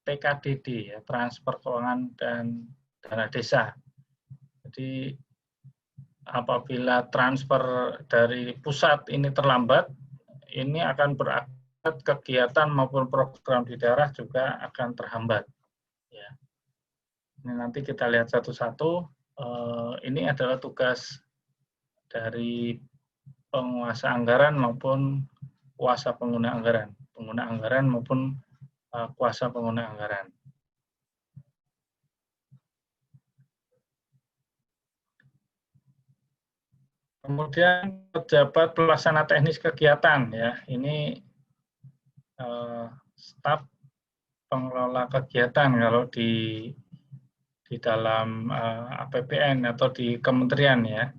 TKDD ya, transfer keuangan dan dana desa. Jadi apabila transfer dari pusat ini terlambat, ini akan berakibat kegiatan maupun program di daerah juga akan terhambat. Ya. Ini nanti kita lihat satu-satu. Ini adalah tugas dari penguasa anggaran maupun kuasa pengguna anggaran maupun kuasa pengguna anggaran. Kemudian pejabat pelaksana teknis kegiatan ya, ini staf pengelola kegiatan kalau di dalam APBN atau di kementerian ya.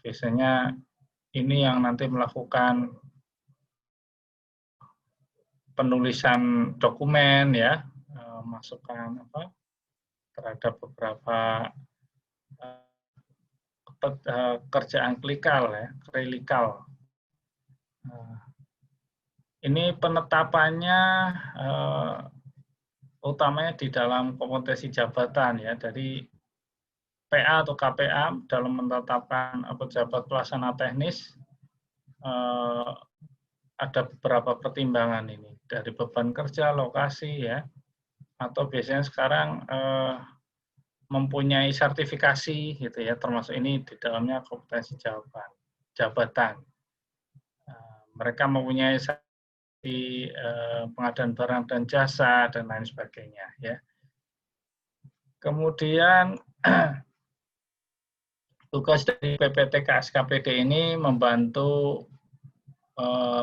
Biasanya ini yang nanti melakukan penulisan dokumen ya, masukan terhadap beberapa kerjaan klinikal ya, klinikal. Ini penetapannya utamanya di dalam kompetensi jabatan ya, dari PA atau KPA dalam menetapkan pejabat pelaksana teknis ada beberapa pertimbangan ini dari beban kerja, lokasi ya, atau biasanya sekarang mempunyai sertifikasi gitu ya, termasuk ini di dalamnya kompetensi jabatan. Mereka mempunyai di pengadaan barang dan jasa dan lain sebagainya ya. Kemudian tugas dari PPTK SKPD ini membantu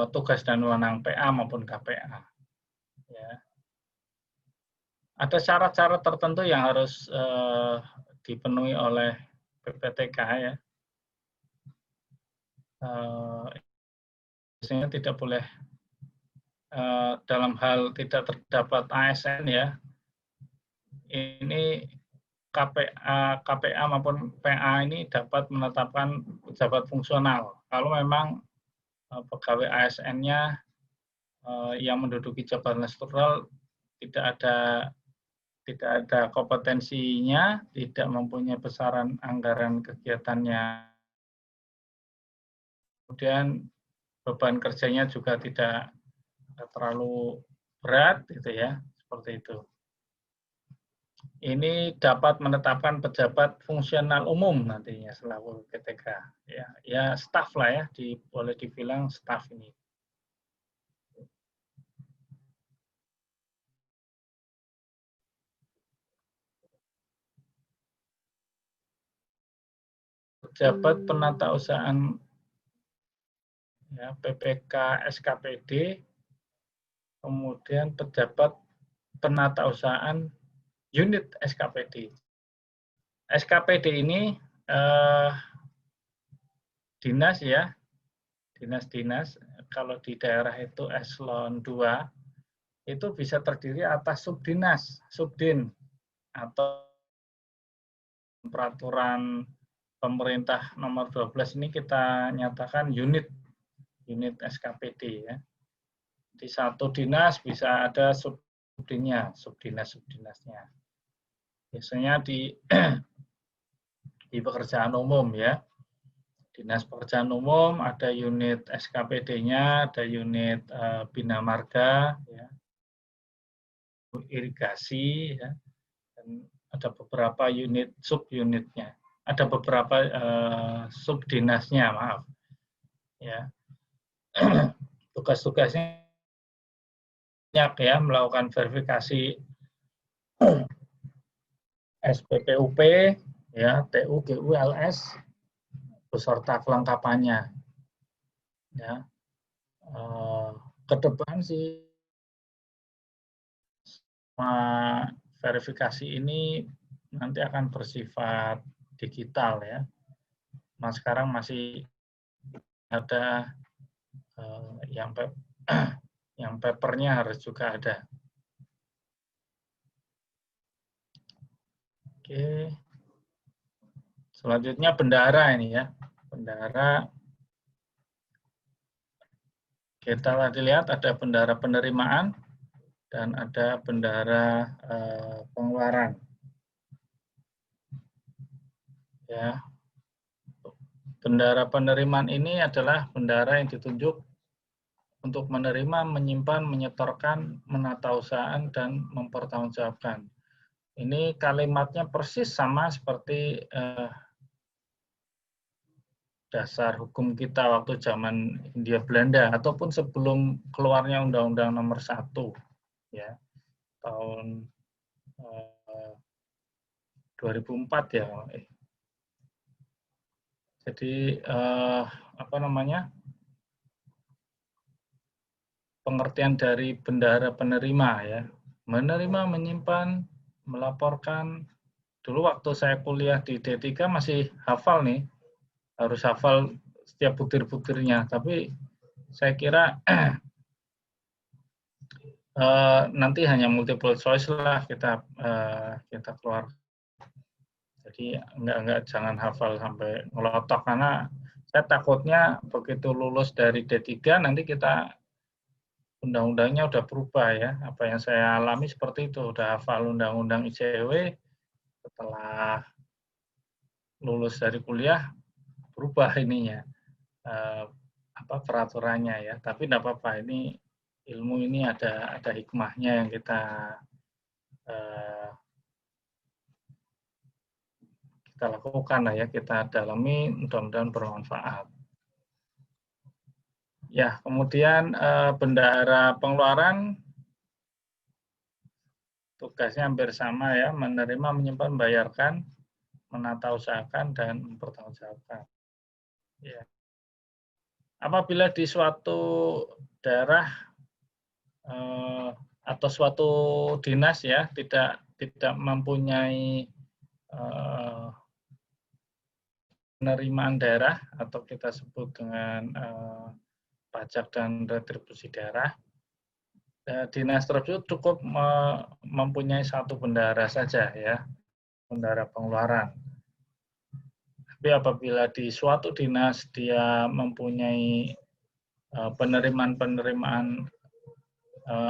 tugas dan wewenang PA maupun KPA. Ya. Ada syarat-syarat tertentu yang harus dipenuhi oleh PPTK ya. Biasanya tidak boleh dalam hal tidak terdapat ASN ya. Ini KPA maupun PA ini dapat menetapkan pejabat fungsional. Kalau memang pegawai ASN-nya yang menduduki jabatan struktural tidak ada kompetensinya, tidak mempunyai besaran anggaran kegiatannya. Kemudian beban kerjanya juga tidak terlalu berat, gitu ya, seperti itu. Ini dapat menetapkan pejabat fungsional umum nantinya selaku PTK. Ya staf lah ya, boleh dibilang staf ini. Pejabat penatausahaan ya, PPK SKPD, kemudian pejabat penatausahaan unit SKPD. SKPD ini dinas ya, dinas-dinas. Kalau di daerah itu eselon 2, itu bisa terdiri atas subdinas, subdin, atau peraturan pemerintah nomor 12 ini kita nyatakan unit SKPD ya. Di satu dinas bisa ada subdinnya, subdinas-subdinasnya. Biasanya di pekerjaan umum ya. Dinas Pekerjaan Umum ada unit SKPD-nya, ada unit Bina Marga ya. Irigasi ya. Dan ada beberapa unit subunitnya. Ada beberapa subdinasnya, maaf. Ya. Tugas-tugasnya banyak ya, melakukan verifikasi SPPUP ya, TU, GU, LS beserta kelengkapannya. Ya. ke depan sih verifikasi ini nanti akan bersifat digital ya. Nah, sekarang masih ada yang papernya harus juga ada. Oke. Selanjutnya bendahara ini ya. Bendahara kita tadi lihat ada bendahara penerimaan dan ada bendahara pengeluaran. Ya. Bendahara penerimaan ini adalah bendahara yang ditunjuk untuk menerima, menyimpan, menyetorkan, menata usahaan, dan mempertanggungjawabkan. Ini kalimatnya persis sama seperti dasar hukum kita waktu zaman Hindia Belanda ataupun sebelum keluarnya Undang-Undang Nomor 1 ya tahun 2004 ya. Jadi apa namanya? Pengertian dari bendahara penerima ya. Menerima, menyimpan, melaporkan. Dulu waktu saya kuliah di D3 masih hafal nih. Harus hafal setiap butir-butirnya, tapi saya kira nanti hanya multiple choice lah kita keluar. Jadi enggak jangan hafal sampai ngelotok karena saya takutnya begitu lulus dari D3 nanti kita undang-undangnya udah berubah ya. Apa yang saya alami seperti itu, udah hafal undang-undang ICW setelah lulus dari kuliah berubah ininya peraturannya ya, tapi tidak apa-apa, ini ilmu ini ada hikmahnya yang kita lakukan lah ya, kita dalami, mudah-mudahan bermanfaat. Ya, kemudian bendahara pengeluaran tugasnya hampir sama ya, menerima, menyimpan, membayarkan, menata usahakan, dan mempertanggungjawabkan. Ya. Apabila di suatu daerah atau suatu dinas ya tidak mempunyai penerimaan daerah atau kita sebut dengan pajak dan retribusi daerah, dinas tersebut cukup mempunyai satu bendahara saja ya, bendahara pengeluaran. Tapi apabila di suatu dinas dia mempunyai penerimaan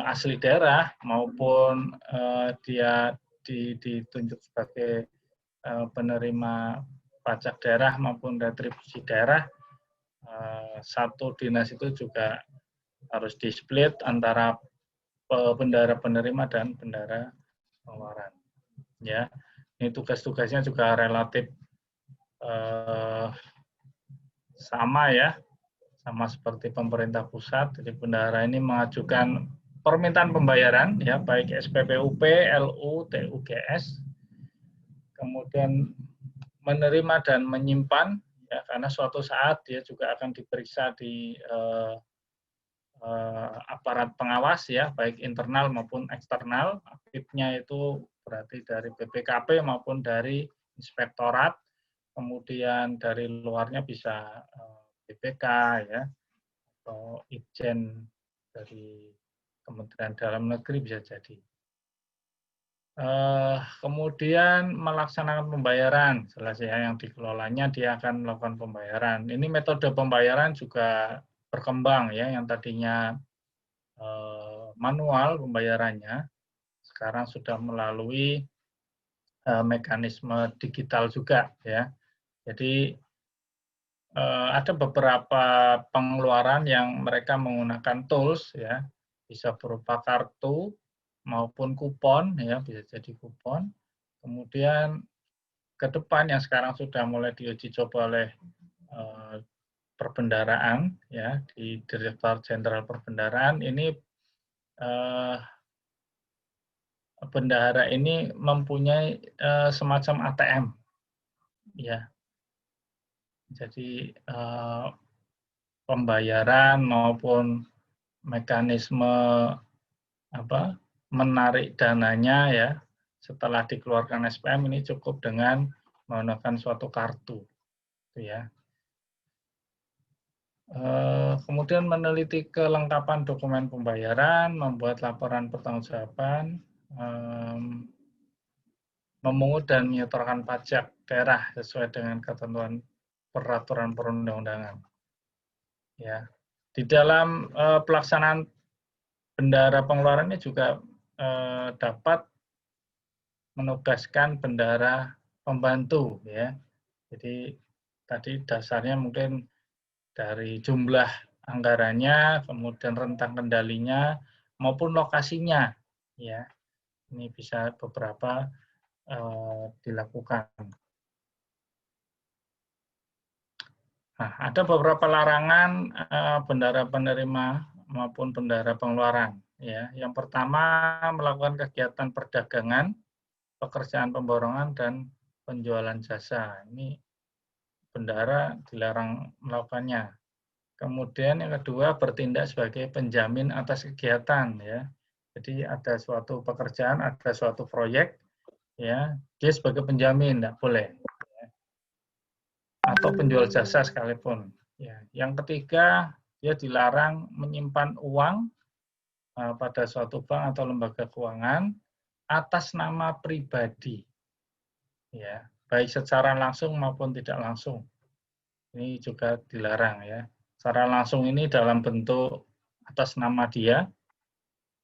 asli daerah maupun dia ditunjuk sebagai penerima pajak daerah maupun retribusi daerah, satu dinas itu juga harus di-split antara bendahara penerima dan bendahara pengeluaran. Ya, ini tugas-tugasnya juga relatif sama ya, sama seperti pemerintah pusat. Jadi bendahara ini mengajukan permintaan pembayaran ya, baik SPPUP, LU, TUGS, kemudian menerima dan menyimpan ya, karena suatu saat dia juga akan diperiksa di aparat pengawas ya, baik internal maupun eksternal. Aktifnya itu berarti dari BPKP maupun dari inspektorat. Kemudian dari luarnya bisa BPK ya, atau Itjen dari Kementerian Dalam Negeri bisa jadi. Kemudian melaksanakan pembayaran, jelas ya, yang dikelolanya dia akan melakukan pembayaran. Ini metode pembayaran juga berkembang ya, yang tadinya manual pembayarannya, sekarang sudah melalui mekanisme digital juga ya. Jadi ada beberapa pengeluaran yang mereka menggunakan tools ya, bisa berupa kartu maupun kupon ya, bisa jadi kupon. Kemudian ke depan yang sekarang sudah mulai diuji coba oleh perbendaraan ya, di Direktorat Jenderal Perbendaraan ini bendahara ini mempunyai semacam ATM ya. Jadi pembayaran maupun mekanisme menarik dananya ya setelah dikeluarkan SPM ini cukup dengan menggunakan suatu kartu, ya. Kemudian meneliti kelengkapan dokumen pembayaran, membuat laporan pertanggungjawaban, memungut dan menyetorkan pajak daerah sesuai dengan ketentuan peraturan perundang-undangan. Ya, di dalam pelaksanaan bendahara pengeluarannya juga dapat menugaskan bendahara pembantu, ya. Jadi tadi dasarnya mungkin dari jumlah anggarannya, kemudian rentang kendalinya maupun lokasinya, ya. Ini bisa beberapa dilakukan. Nah, ada beberapa larangan bendahara penerima maupun bendahara pengeluaran. Ya, yang pertama melakukan kegiatan perdagangan, pekerjaan pemborongan dan penjualan jasa. Ini bendahara dilarang melakukannya. Kemudian yang kedua bertindak sebagai penjamin atas kegiatan. Ya, jadi ada suatu pekerjaan, ada suatu proyek, ya, dia sebagai penjamin tidak boleh. Atau penjual jasa sekalipun. Ya. Yang ketiga, dia dilarang menyimpan uang pada suatu bank atau lembaga keuangan atas nama pribadi, ya, baik secara langsung maupun tidak langsung. Ini juga dilarang, ya. Secara langsung ini dalam bentuk atas nama dia,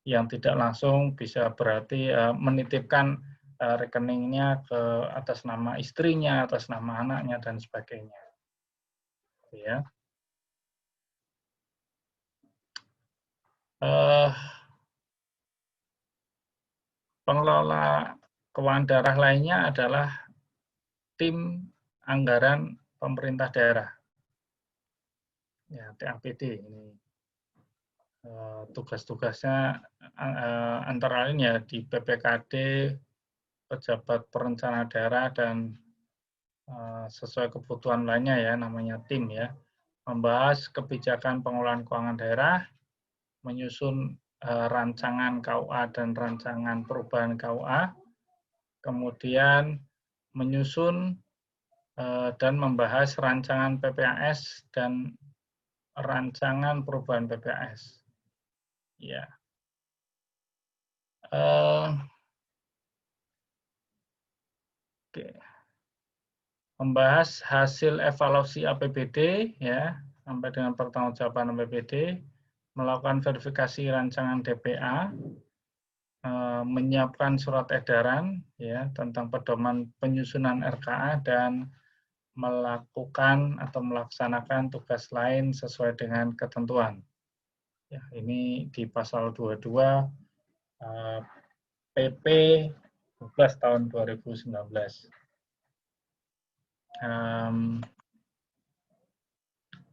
yang tidak langsung bisa berarti menitipkan rekeningnya ke atas nama istrinya, atas nama anaknya dan sebagainya. Ya. Pengelola keuangan daerah lainnya adalah tim anggaran pemerintah daerah, ya, TAPD. Ini tugas-tugasnya antara lain ya di PPKD, pejabat perencana daerah dan sesuai kebutuhan lainnya ya, namanya tim ya, membahas kebijakan pengelolaan keuangan daerah, menyusun rancangan KUA dan rancangan perubahan KUA, kemudian menyusun dan membahas rancangan PPAS dan rancangan perubahan PPAS. Ya. Oke. Membahas hasil evaluasi APBD ya, sampai dengan pertanggungjawaban APBD, melakukan verifikasi rancangan DPA, menyiapkan surat edaran ya tentang pedoman penyusunan RKA dan melakukan atau melaksanakan tugas lain sesuai dengan ketentuan. Ya, ini di pasal 22 PP 12 tahun 2019.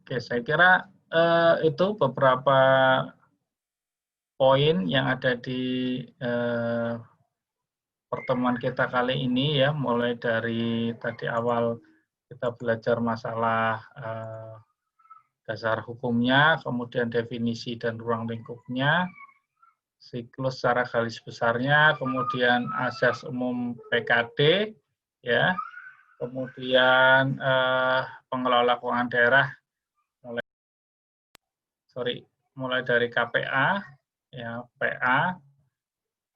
Oke, saya kira itu beberapa poin yang ada di pertemuan kita kali ini ya, mulai dari tadi awal kita belajar masalah dasar hukumnya, kemudian definisi dan ruang lingkupnya, siklus secara garis besarnya, kemudian asas umum PKD, ya, kemudian pengelola keuangan daerah mulai dari KPA, ya, PA,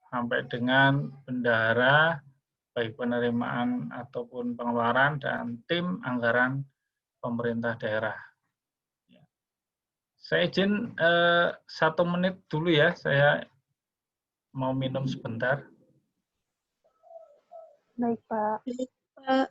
sampai dengan bendahara, baik penerimaan ataupun pengeluaran, dan tim anggaran pemerintah daerah. Saya izin 1 menit dulu ya, saya mau minum sebentar. Baik, Pak. Pak.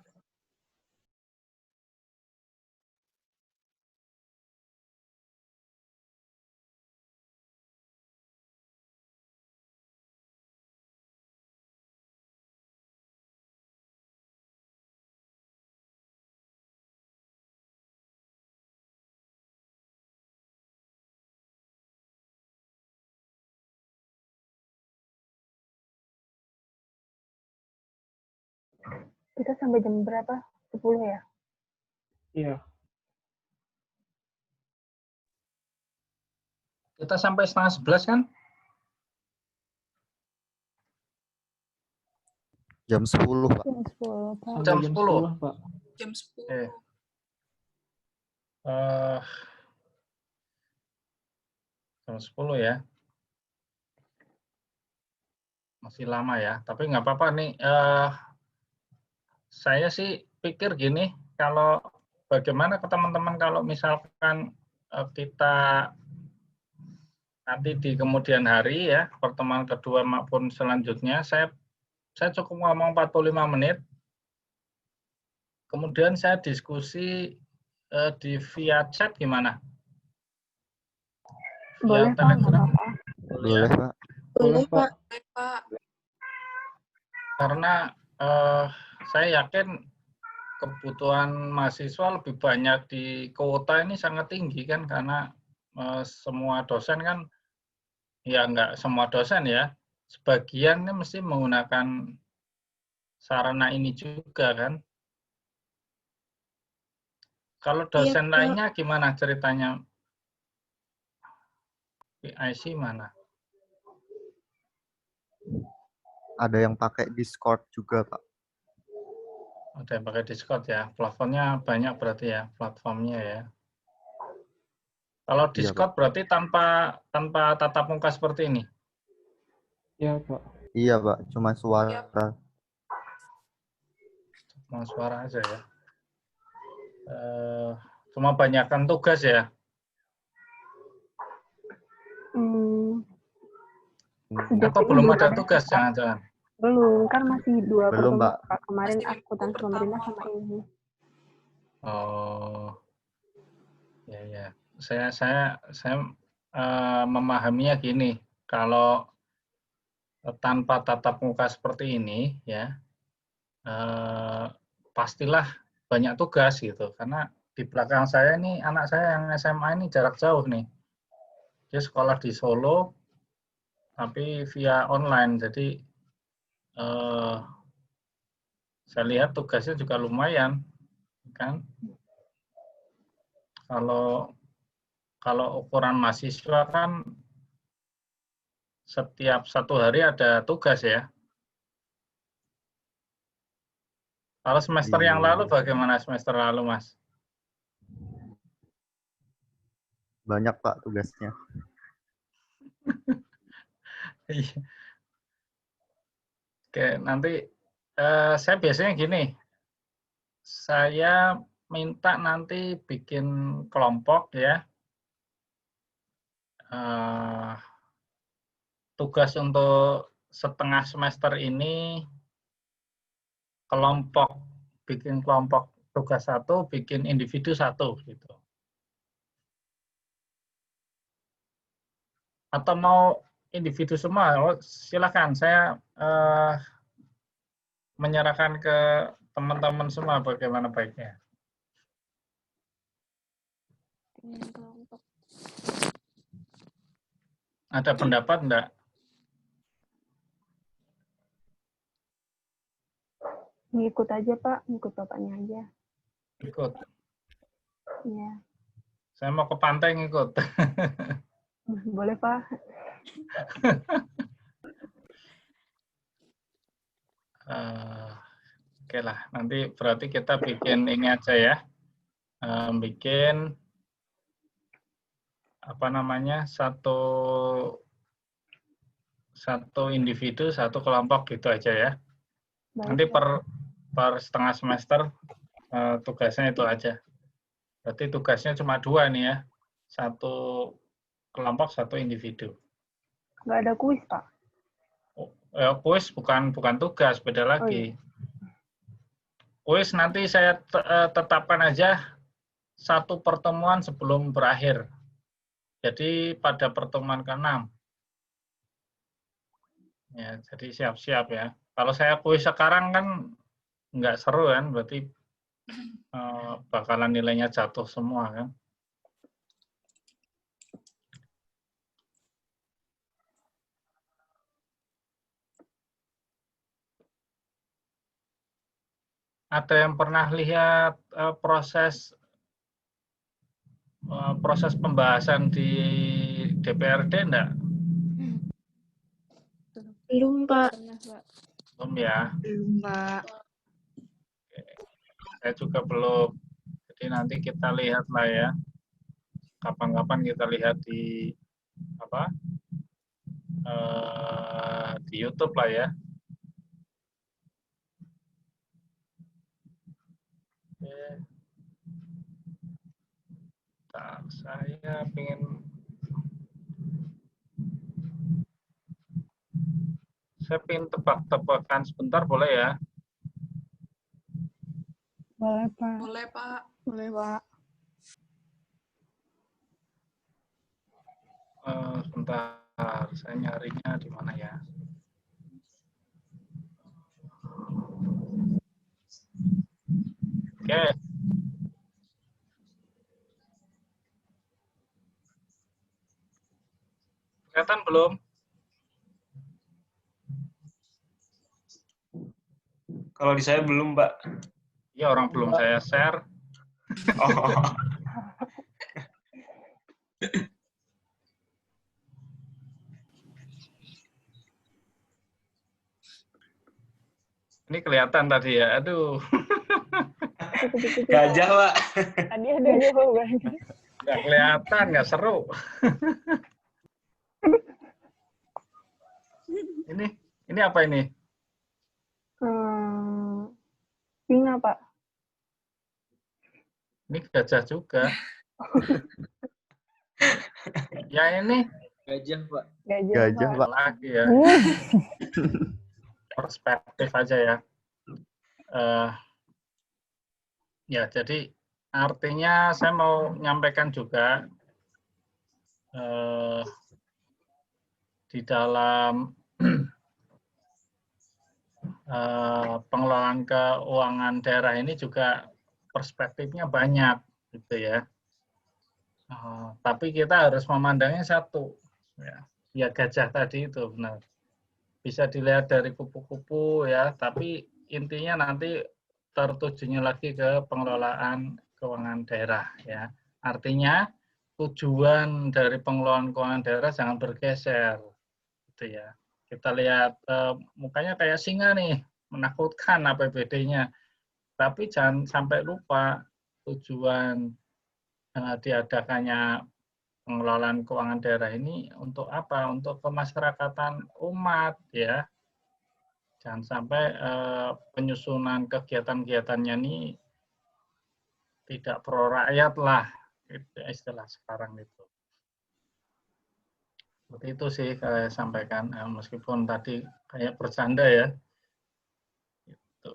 Kita sampai jam berapa? 10 ya? Iya. Kita sampai 10:30 kan? Jam 10, Pak. Jam 10, Pak. Sampai Jam jam 10. 10, Pak. Jam 10. Jam 10 ya. Masih lama ya, tapi nggak apa-apa nih. Saya sih pikir gini, kalau bagaimana ke teman-teman kalau misalkan kita nanti di kemudian hari ya, pertemuan kedua maupun selanjutnya, saya cukup ngomong 45 menit, kemudian saya diskusi di via chat gimana? Boleh, Via Pak, nggak Telegram. apa-apa. Boleh, Pak. Boleh, Pak. Baik, Pak. Karena saya yakin kebutuhan mahasiswa lebih banyak di kuota ini sangat tinggi kan, karena semua dosen kan, ya nggak semua dosen ya, sebagian ini mesti menggunakan sarana ini juga kan. Kalau dosen lainnya gimana ceritanya? PIC mana? Ada yang pakai Discord juga, Pak. Ada yang pakai Discord ya. Platformnya banyak berarti ya, platformnya ya. Kalau Iya, Discord berarti tanpa tatap muka seperti ini. Ya, Pak. Iya, Pak. Cuma suara. Cuma suara aja ya. Cuma banyakkan tugas ya. Atau belum ada tugas jangan-jangan? Belum, kan masih 2 Belum, pertemuan, Pak. Pak. Kemarin Masih akuntansi minggu pemerintah pertama, sama ini. Oh, ya. Saya memahaminya gini, kalau tanpa tatap muka seperti ini ya, pastilah banyak tugas gitu. Karena di belakang saya ini anak saya yang SMA ini jarak jauh nih. Dia sekolah di Solo, tapi via online. Jadi saya lihat tugasnya juga lumayan, kan? Kalau ukuran mahasiswa kan setiap 1 hari ada tugas ya. Kalau semester yang lalu bagaimana semester lalu, Mas? Banyak, Pak, tugasnya. Oke, nanti saya biasanya gini, saya minta nanti bikin kelompok ya. Tugas untuk setengah semester ini bikin kelompok tugas 1, bikin individu 1 gitu. Atau mau individu semua, silakan. Saya menyerahkan ke teman-teman semua bagaimana baiknya. Ada pendapat enggak? Ngikut aja, Pak. Ngikut bapaknya aja. Ikut. Iya. Saya mau ke pantai ngikut. Boleh, Pak. Oke lah, nanti berarti kita bikin ini aja ya. Bikin apa namanya, satu individu, 1 kelompok gitu aja ya. Nanti per setengah semester tugasnya itu aja. Berarti tugasnya cuma 2 nih ya. 1 kelompok, 1 individu. Nggak ada kuis, Pak. Kuis bukan tugas, beda lagi. Kuis nanti saya tetapkan aja 1 pertemuan sebelum berakhir. Jadi pada pertemuan ke-6. Ya, jadi siap-siap ya. Kalau saya kuis sekarang kan nggak seru kan, berarti bakalan nilainya jatuh semua kan. Ada yang pernah lihat proses pembahasan di DPRD enggak? Belum, Pak. Belum ya. Belum, Pak. Saya juga belum. Jadi nanti kita lihat lah ya. Kapan-kapan kita lihat di apa? Di YouTube lah ya. Oke. Bentar, saya pengen tebak-tebakan sebentar, boleh ya? Boleh, Pak. Boleh, Pak. Boleh, Pak. Sebentar, saya nyarinya di mana ya? Oke. Kelihatan belum? Kalau di saya belum, Pak. Iya, orang belum saya share. Oh. Ini kelihatan tadi ya, aduh. Gajah, Pak. Tadi ada jawabannya. Nggak kelihatan, nggak seru. Ini apa ini? Singa, Pak. Ini gajah juga. Ya ini Gajah, Pak. Gajah, Pak. lagi ya. Perspektif aja ya. Ya, jadi artinya saya mau nyampaikan juga di dalam pengelolaan keuangan daerah ini juga perspektifnya banyak, gitu ya. Tapi kita harus memandangnya satu, ya gajah tadi itu benar. Bisa dilihat dari kupu-kupu ya, tapi intinya nanti tertujunya lagi ke pengelolaan keuangan daerah ya. Artinya tujuan dari pengelolaan keuangan daerah jangan bergeser, gitu ya. Kita lihat mukanya kayak singa nih, menakutkan APBD-nya. Tapi jangan sampai lupa tujuan diadakannya pengelolaan keuangan daerah ini untuk apa? Untuk kemasyarakatan umat ya. Jangan sampai penyusunan kegiatan-kegiatannya ini tidak pro rakyat lah, istilah sekarang itu. Seperti itu sih saya sampaikan, meskipun tadi kayak bercanda ya. Gitu.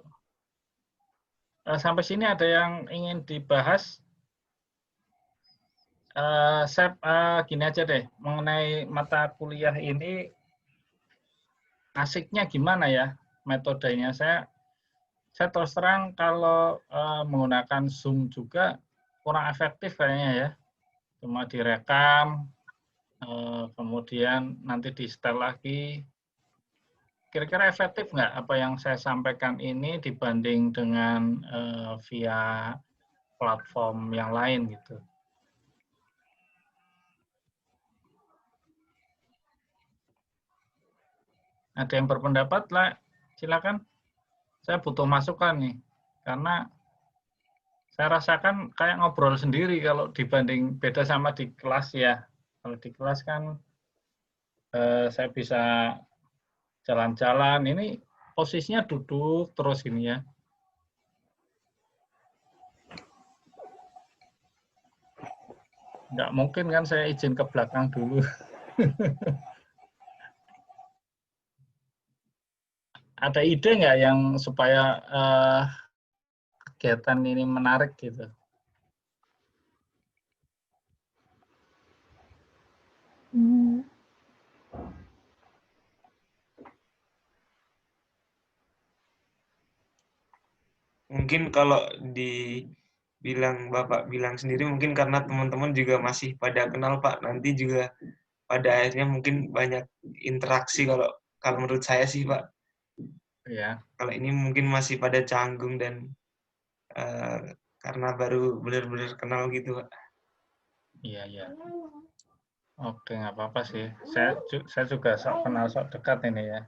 Sampai sini ada yang ingin dibahas? Saya gini aja deh, mengenai mata kuliah ini asiknya gimana ya metodenya. Saya terus terang kalau menggunakan Zoom juga kurang efektif kayaknya ya. Cuma direkam, kemudian nanti di-setel lagi. Kira-kira efektif nggak apa yang saya sampaikan ini dibanding dengan via platform yang lain gitu? Ada yang berpendapat lah, silakan. Saya butuh masukan nih, karena saya rasakan kayak ngobrol sendiri kalau dibanding beda sama di kelas ya. Kalau di kelas kan saya bisa jalan-jalan, ini posisinya duduk terus gini ya. Nggak mungkin kan saya izin ke belakang dulu. Ada ide nggak yang supaya kegiatan ini menarik gitu? Mungkin kalau Bapak bilang sendiri, mungkin karena teman-teman juga masih pada kenal, Pak. Nanti juga pada akhirnya mungkin banyak interaksi kalau menurut saya sih, Pak. Ya. Kalau ini mungkin masih pada canggung dan karena baru benar-benar kenal gitu, Pak. Iya, iya. Oke, nggak apa-apa sih. Saya juga kenal sok dekat ini ya.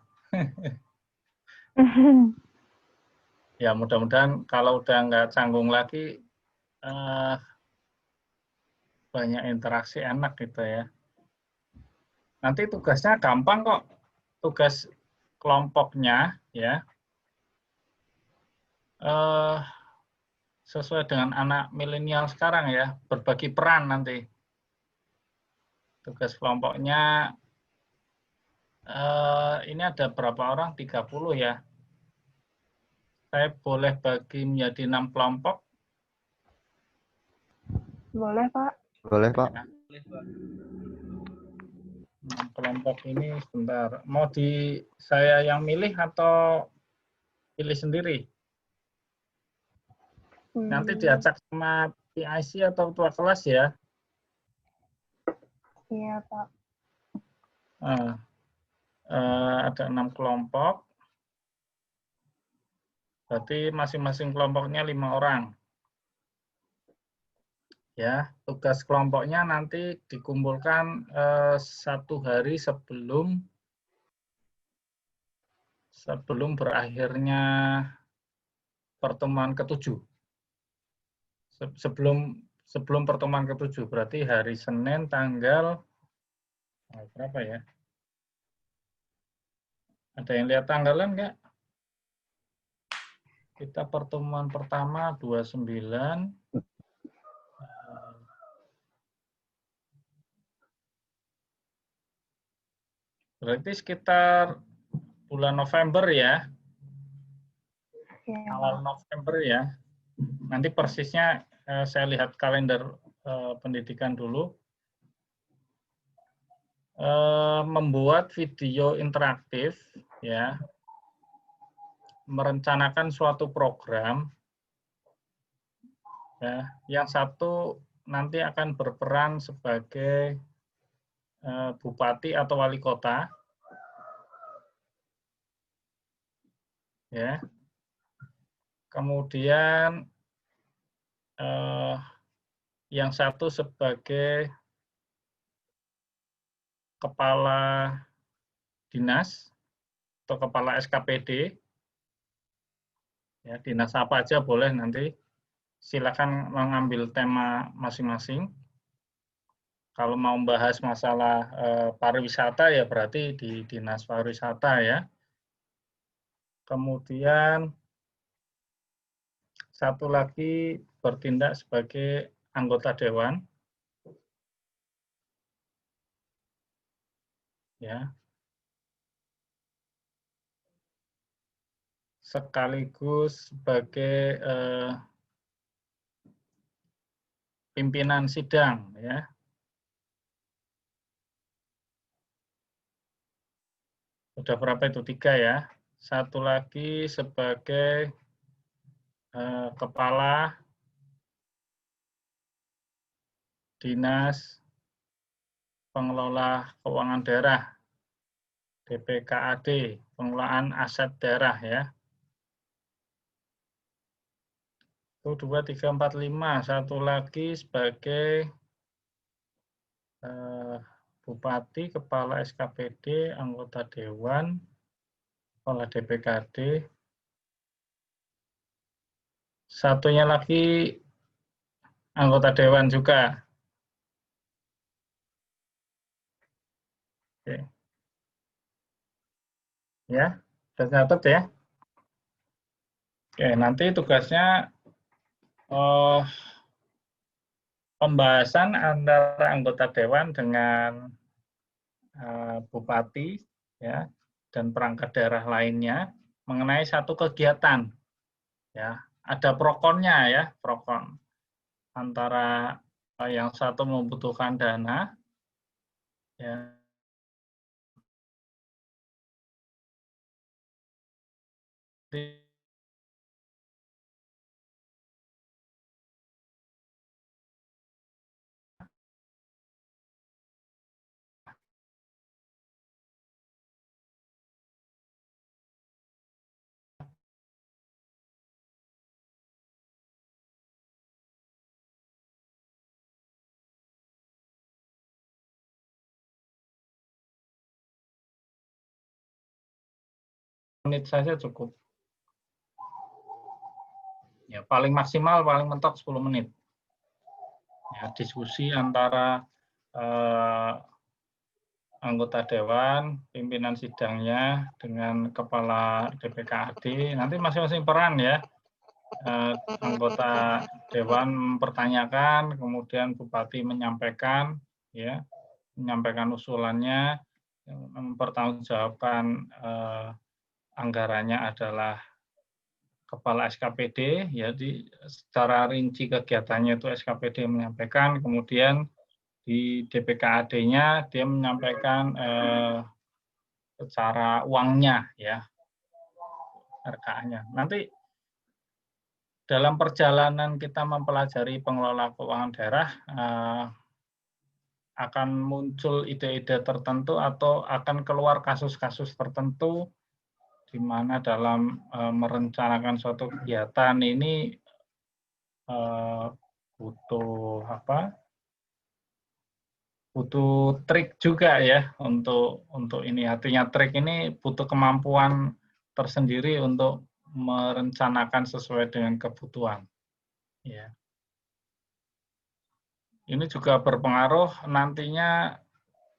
Ya mudah-mudahan kalau udah nggak canggung lagi, banyak interaksi enak gitu ya. Nanti tugasnya gampang kok. Tugas kelompoknya ya, sesuai dengan anak milenial sekarang ya, berbagi peran nanti. Tugas kelompoknya ini ada berapa orang? 30 ya. Saya boleh bagi menjadi 6 kelompok. Boleh, Pak. Boleh, Pak. Ya. 6 kelompok ini sebentar. Mau saya yang milih atau pilih sendiri? Nanti diajak sama PIC atau ketua kelas ya. Iya, Pak. Ada 6 kelompok. Berarti masing-masing kelompoknya 5 orang. Ya, tugas kelompoknya nanti dikumpulkan 1 hari sebelum berakhirnya pertemuan ke-7. Sebelum pertemuan ke-7, berarti hari Senin tanggal berapa ya? Ada yang lihat tanggalan nggak? Kita pertemuan pertama 29. Berarti sekitar bulan November ya. Awal November ya. Nanti persisnya saya lihat kalender pendidikan dulu. Membuat video interaktif ya. Merencanakan suatu program ya. Yang satu nanti akan berperan sebagai bupati atau wali kota ya. Kemudian yang satu sebagai kepala dinas atau kepala SKPD ya, dinas apa aja boleh, nanti silakan mengambil tema masing-masing. Kalau mau membahas masalah pariwisata ya berarti di dinas pariwisata ya. Kemudian satu lagi bertindak sebagai anggota dewan ya, sekaligus sebagai pimpinan sidang ya. Udah berapa itu? 3 ya. Satu lagi sebagai kepala dinas pengelola keuangan daerah, DPKAD, pengelolaan aset daerah ya. 1, 2, 3, 4, 5. Satu lagi sebagai bupati, kepala SKPD, anggota dewan, kepala DPKD. Satunya lagi anggota dewan juga. Oke. Ya, sudah catat ya. Oke, nanti tugasnya pembahasan antara anggota dewan dengan bupati ya dan perangkat daerah lainnya mengenai satu kegiatan ya. Ada prokonnya ya, prokon antara yang satu membutuhkan dana ya, menit saja cukup. Ya, paling maksimal, paling mentok 10 menit. Ya, diskusi antara anggota dewan, pimpinan sidangnya dengan kepala DPKAD. Nanti masing-masing peran ya. Anggota dewan mempertanyakan, kemudian bupati menyampaikan, ya, menyampaikan usulannya, mempertanggungjawabkan anggarannya adalah kepala SKPD, ya, secara rinci kegiatannya itu SKPD menyampaikan, kemudian di DPKAD-nya dia menyampaikan secara uangnya, ya, RKA-nya. Nanti dalam perjalanan kita mempelajari pengelola keuangan daerah, akan muncul ide-ide tertentu atau akan keluar kasus-kasus tertentu di mana dalam merencanakan suatu kegiatan ini butuh butuh trik juga ya untuk ini. Artinya trik ini butuh kemampuan tersendiri untuk merencanakan sesuai dengan kebutuhan. Ya. Ini juga berpengaruh nantinya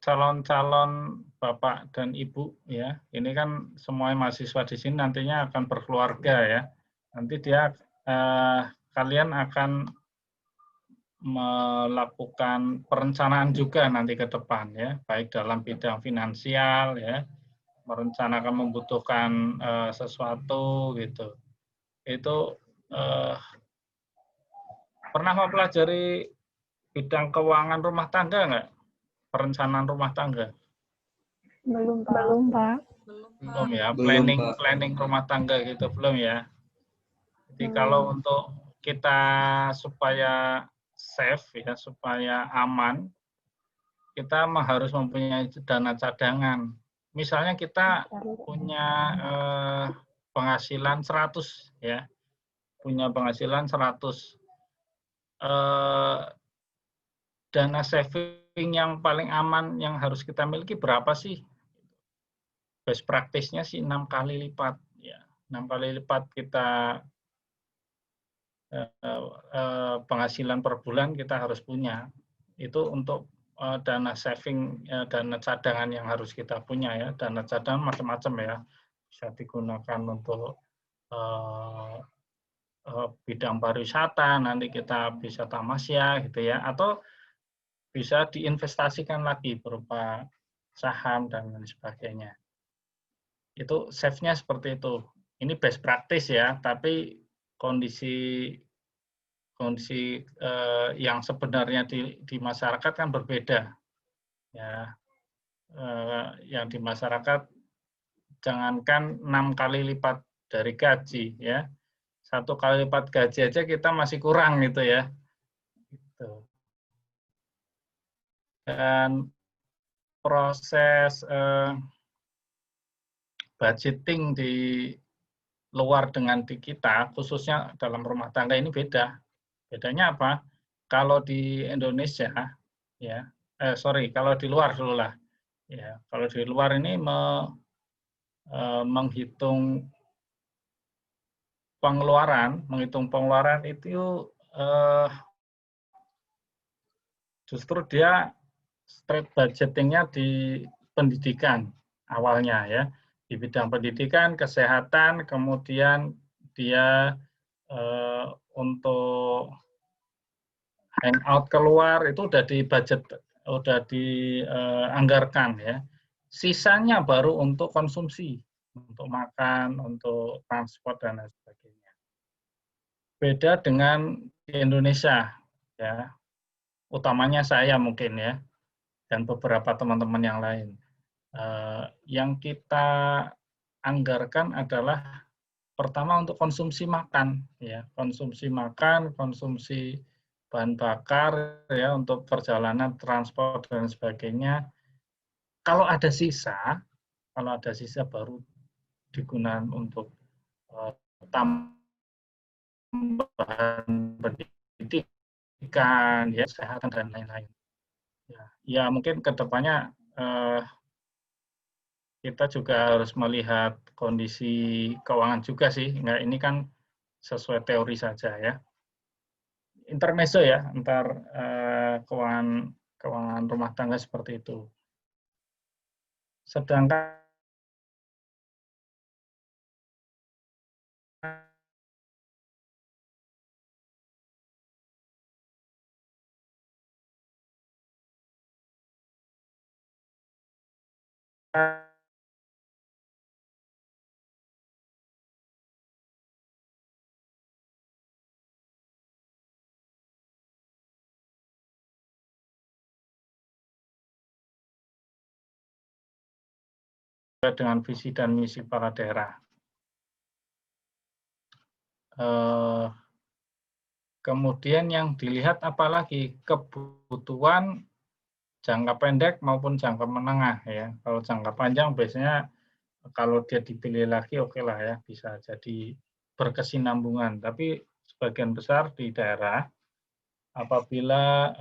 calon-calon Bapak dan Ibu, ya. Ini kan semuanya mahasiswa di sini nantinya akan berkeluarga ya. Nanti kalian akan melakukan perencanaan juga nanti ke depan ya, baik dalam bidang finansial ya, merencanakan membutuhkan sesuatu gitu. Itu pernah mempelajari bidang keuangan rumah tangga nggak? Perencanaan rumah tangga? Belum, Pak. Belum, Pak. Belum ya, Belum, planning rumah tangga gitu belum ya. Jadi kalau untuk kita supaya safe ya, supaya aman, kita harus mempunyai dana cadangan. Misalnya kita punya penghasilan 100 ya, punya penghasilan 100. Dana saving yang paling aman yang harus kita miliki berapa sih? Best practice-nya sih 6 kali lipat ya. 6 kali lipat kita penghasilan per bulan kita harus punya. Itu untuk dana saving, dana cadangan yang harus kita punya ya. Dana cadangan macam-macam ya. Bisa digunakan untuk bidang pariwisata, nanti kita bisa tamasya gitu ya, atau bisa diinvestasikan lagi berupa saham dan lain sebagainya. Itu save-nya seperti itu. Ini best practice ya, tapi kondisi yang sebenarnya di masyarakat kan berbeda. Ya, yang di masyarakat jangankan 6 kali lipat dari gaji ya, 1 kali lipat gaji aja kita masih kurang gitu ya. Gitu. Dan proses budgeting di luar dengan di kita, khususnya dalam rumah tangga ini beda. Bedanya apa? Kalau di Indonesia, ya, kalau di luar dulu lah, ya, kalau di luar ini menghitung pengeluaran itu justru dia straight budgetingnya di pendidikan awalnya ya, di bidang pendidikan, kesehatan, kemudian dia untuk hangout keluar itu udah di budget, udah dianggarkan ya. Sisanya baru untuk konsumsi, untuk makan, untuk transport dan lain sebagainya. Beda dengan di Indonesia ya, utamanya saya mungkin ya, dan beberapa teman-teman yang lain. Yang kita anggarkan adalah pertama untuk konsumsi makan, ya, konsumsi makan, konsumsi bahan bakar, ya, untuk perjalanan, transport dan sebagainya. Kalau ada sisa baru digunakan untuk tambahan pendidikan, ya, kesehatan dan lain-lain. Ya, mungkin kedepannya kita juga harus melihat kondisi keuangan juga sih. Nggak, ini kan sesuai teori saja ya. Intermezzo ya, antar keuangan rumah tangga seperti itu. Sedangkan dengan visi dan misi para daerah. Kemudian yang dilihat apalagi kebutuhan jangka pendek maupun jangka menengah ya. Kalau jangka panjang biasanya kalau dia dipilih lagi oke lah ya, bisa jadi berkesinambungan. Tapi sebagian besar di daerah apabila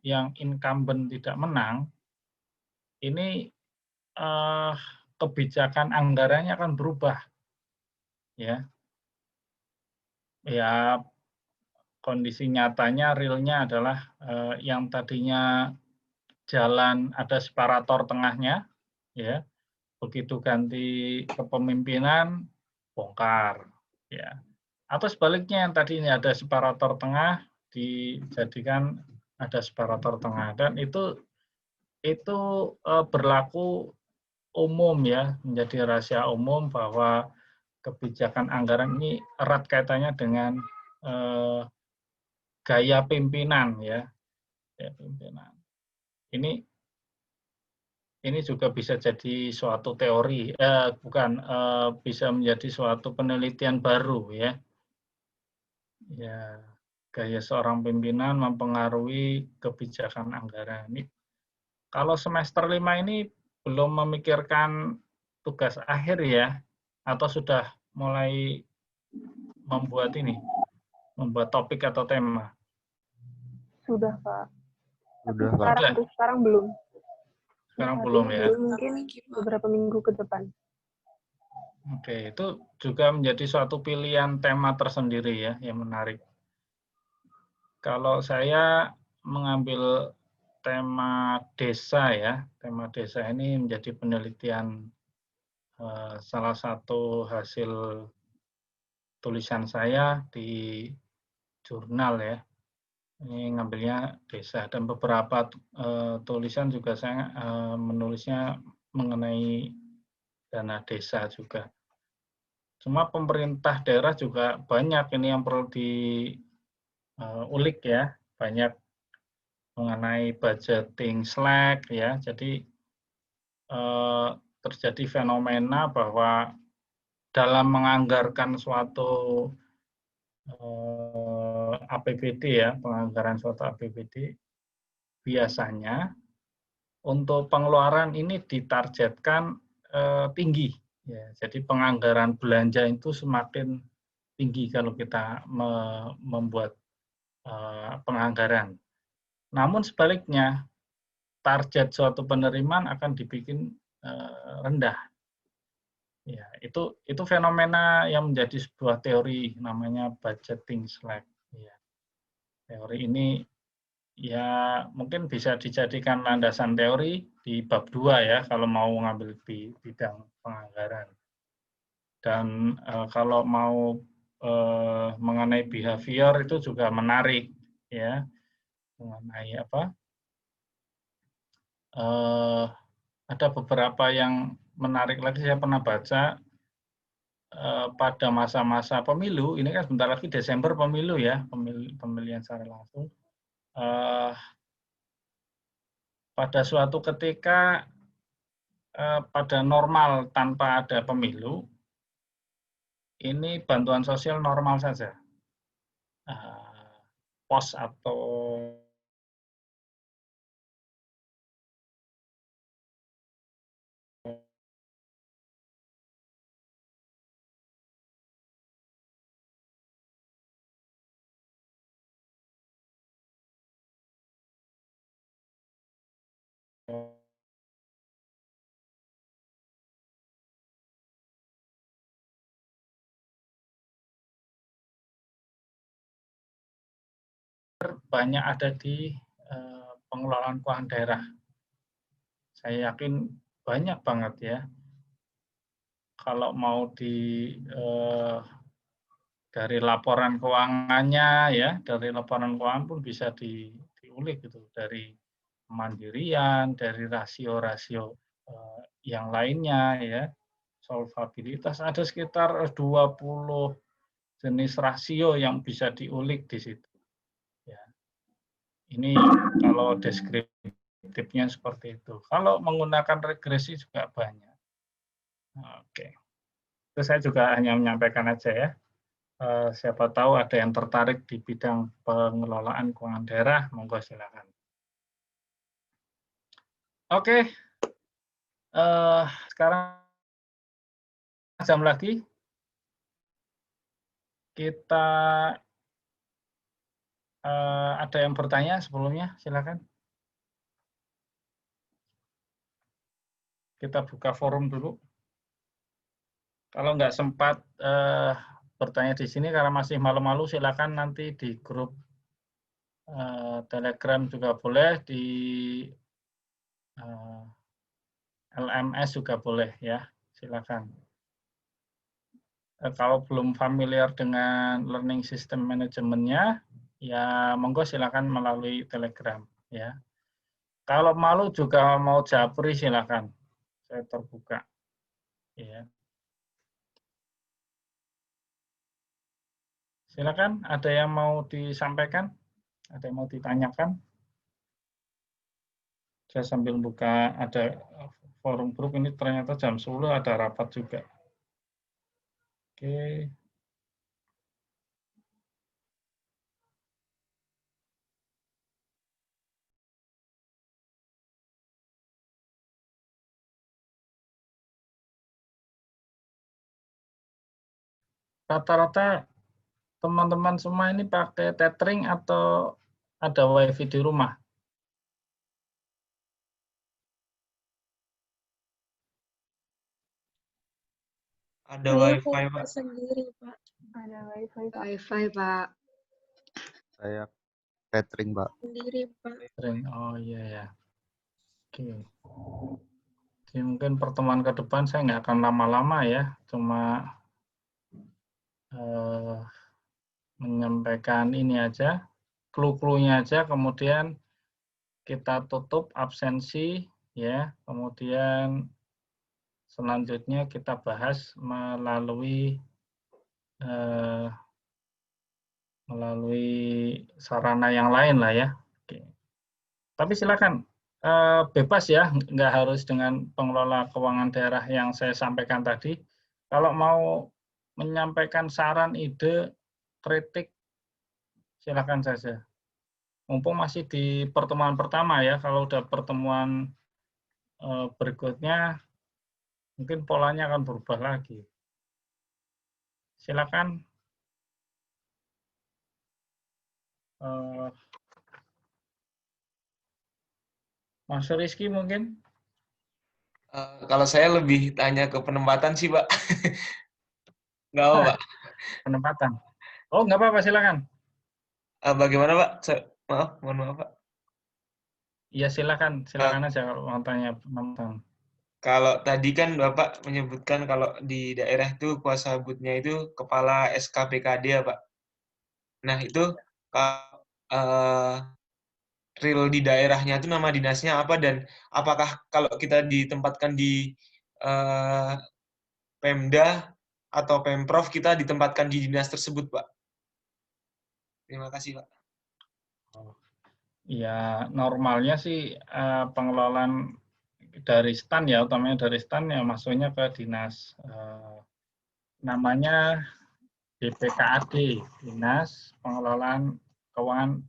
yang incumbent tidak menang, ini kebijakan anggarannya akan berubah ya. Ya, kondisi nyatanya realnya adalah yang tadinya jalan ada separator tengahnya ya, begitu ganti kepemimpinan bongkar ya, atau sebaliknya yang tadi ini ada separator tengah dijadikan ada separator tengah, dan itu berlaku umum ya, menjadi rahasia umum bahwa kebijakan anggaran ini erat kaitannya dengan gaya pimpinan ya, gaya pimpinan. Ini juga bisa jadi suatu teori, bisa menjadi suatu penelitian baru ya. Ya, gaya seorang pimpinan mempengaruhi kebijakan anggaran. Ini, kalau semester 5 ini belum memikirkan tugas akhir ya, atau sudah mulai membuat topik atau tema? Sudah, Pak. Tapi Udah, Pak. sekarang belum. Sekarang Saat belum ini ya. Mungkin beberapa minggu ke depan. Oke, itu juga menjadi suatu pilihan tema tersendiri ya, yang menarik. Kalau saya mengambil tema desa ya, tema desa ini menjadi penelitian salah satu hasil tulisan saya di jurnal ya. Ini ngambilnya desa, dan beberapa tulisan juga saya menulisnya mengenai dana desa juga. Cuma pemerintah daerah juga banyak ini yang perlu diulik ya, banyak mengenai budgeting slack ya. Jadi terjadi fenomena bahwa dalam menganggarkan suatu APBD ya, penganggaran suatu APBD, biasanya untuk pengeluaran ini ditargetkan tinggi. Ya, jadi penganggaran belanja itu semakin tinggi kalau kita membuat penganggaran. Namun sebaliknya, target suatu penerimaan akan dibikin rendah. Ya, itu fenomena yang menjadi sebuah teori namanya budgeting slack. Ya. Teori ini ya mungkin bisa dijadikan landasan teori di bab 2 ya kalau mau ngambil di bidang penganggaran. Dan kalau mau mengenai behavior itu juga menarik ya, mengenai apa? Ada beberapa yang menarik lagi, saya pernah baca pada masa-masa pemilu, ini kan sebentar lagi Desember pemilu ya, pemilihan secara langsung. Pada suatu ketika pada normal tanpa ada pemilu, ini bantuan sosial normal saja. Pos atau banyak ada di pengelolaan keuangan daerah. Saya yakin banyak banget ya. Kalau mau dari laporan keuangannya ya, dari laporan keuangan pun bisa diulik gitu, dari kemandirian, dari rasio-rasio yang lainnya ya, solvabilitas ada sekitar 20 jenis rasio yang bisa diulik di situ. Ya. Ini kalau deskriptifnya seperti itu. Kalau menggunakan regresi juga banyak. Oke. Itu saya juga hanya menyampaikan aja ya. Siapa tahu ada yang tertarik di bidang pengelolaan keuangan daerah, monggo silakan. Oke, sekarang jam lagi. Kita ada yang bertanya sebelumnya, silakan. Kita buka forum dulu. Kalau nggak sempat bertanya di sini karena masih malu-malu, silakan nanti di grup Telegram juga boleh, di LMS juga boleh ya, silakan. Kalau belum familiar dengan learning system manajemennya, ya monggo silakan melalui Telegram ya. Kalau malu juga mau japri silakan, saya terbuka ya. Silakan, ada yang mau disampaikan? Ada yang mau ditanyakan? Saya sambil buka, ada forum grup ini ternyata jam 10 ada rapat juga. Oke. Rata-rata teman-teman semua ini pakai tethering atau ada WiFi di rumah? Ada Saya wifi, Pak. sendiri, Pak. Ada wifi, Pak. Wifi, Pak. Saya tethering, Pak. Sendiri, Pak. Tethering, oh iya ya. Oke. Jadi mungkin pertemuan ke depan saya nggak akan lama-lama ya, cuma menyampaikan ini aja, clue-cluenya aja, kemudian kita tutup absensi ya, kemudian selanjutnya kita bahas melalui sarana yang lain lah ya. Oke. Tapi silakan bebas ya, nggak harus dengan pengelola keuangan daerah yang saya sampaikan tadi. Kalau mau menyampaikan saran, ide, kritik, silakan saja. Mumpung masih di pertemuan pertama ya, kalau udah pertemuan berikutnya, mungkin polanya akan berubah lagi. Silakan. Mas Rizky mungkin? Kalau saya lebih tanya ke penempatan sih, Pak. Nggak apa, Pak. Penempatan. Oh, nggak apa-apa, silakan. Bagaimana, Pak? Mohon maaf, Pak. Iya, silakan aja kalau mau tanya penempatan. Kalau tadi kan Bapak menyebutkan kalau di daerah itu kuasa hubutnya itu kepala SKPKD ya, Pak. Nah, itu real di daerahnya itu nama dinasnya apa, dan apakah kalau kita ditempatkan di Pemda atau Pemprov kita ditempatkan di dinas tersebut, Pak? Terima kasih, Pak. Ya, normalnya sih pengelolaan dari STAN ya, utamanya dari STAN ya masuknya ke dinas namanya DPKAD, Dinas Pengelolaan Keuangan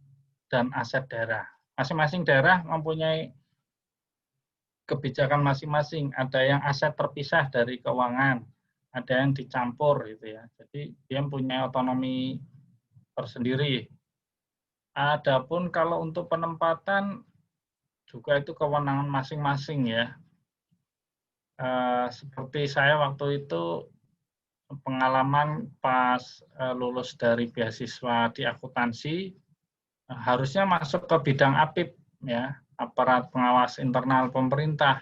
dan Aset Daerah. Masing-masing daerah mempunyai kebijakan masing-masing. Ada yang aset terpisah dari keuangan, ada yang dicampur gitu ya. Jadi dia punya otonomi tersendiri. Adapun kalau untuk penempatan juga itu kewenangan masing-masing ya. Seperti saya waktu itu pengalaman pas lulus dari beasiswa di akuntansi, harusnya masuk ke bidang APIP, ya, aparat pengawas internal pemerintah.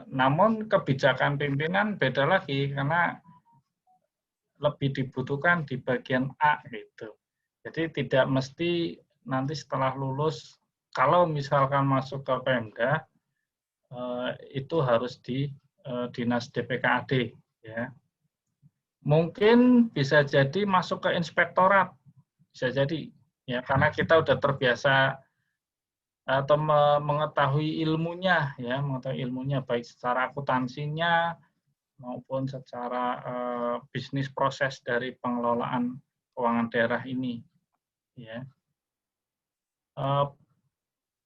Namun kebijakan pimpinan beda lagi karena lebih dibutuhkan di bagian A gitu. Jadi tidak mesti nanti setelah lulus, kalau misalkan masuk ke Pemda, itu harus di Dinas DPKAD, ya. Mungkin bisa jadi masuk ke inspektorat, bisa jadi, ya, karena kita udah terbiasa atau mengetahui ilmunya, ya, mengetahui ilmunya baik secara akuntansinya maupun secara bisnis proses dari pengelolaan keuangan daerah ini, ya.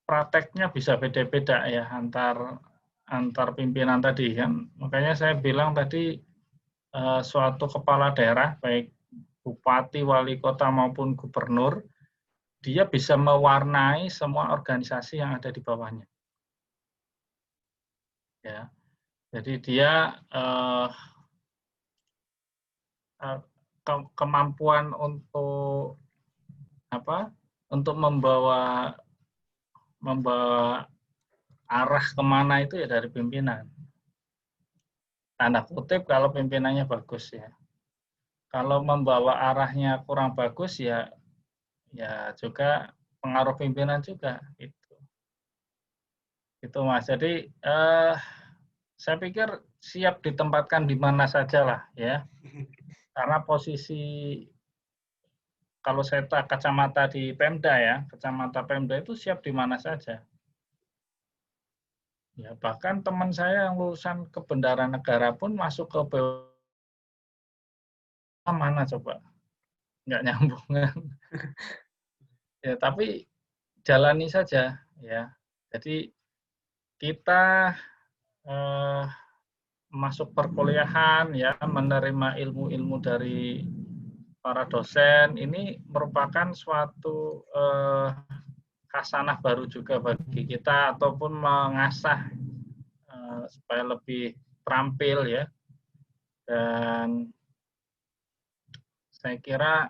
Prakteknya bisa beda-beda ya antar pimpinan tadi kan, makanya saya bilang tadi suatu kepala daerah baik bupati, wali kota maupun gubernur, dia bisa mewarnai semua organisasi yang ada di bawahnya. Ya, jadi dia kemampuan untuk untuk membawa arah kemana itu ya dari pimpinan. Tanda kutip kalau pimpinannya bagus ya. Kalau membawa arahnya kurang bagus ya juga pengaruh pimpinan juga itu. Itu Mas. Jadi saya pikir siap ditempatkan di mana saja lah ya. Karena posisi kalau saya kacamata di Pemda ya, kacamata Pemda itu siap di mana saja. Ya, bahkan teman saya yang lulusan kebendaraan negara pun masuk ke mana coba? Nggak nyambung kan? Ya, tapi jalani saja ya. Jadi kita masuk perkuliahan ya, menerima ilmu-ilmu dari para dosen ini merupakan suatu khasanah baru juga bagi kita ataupun mengasah supaya lebih terampil ya. Dan saya kira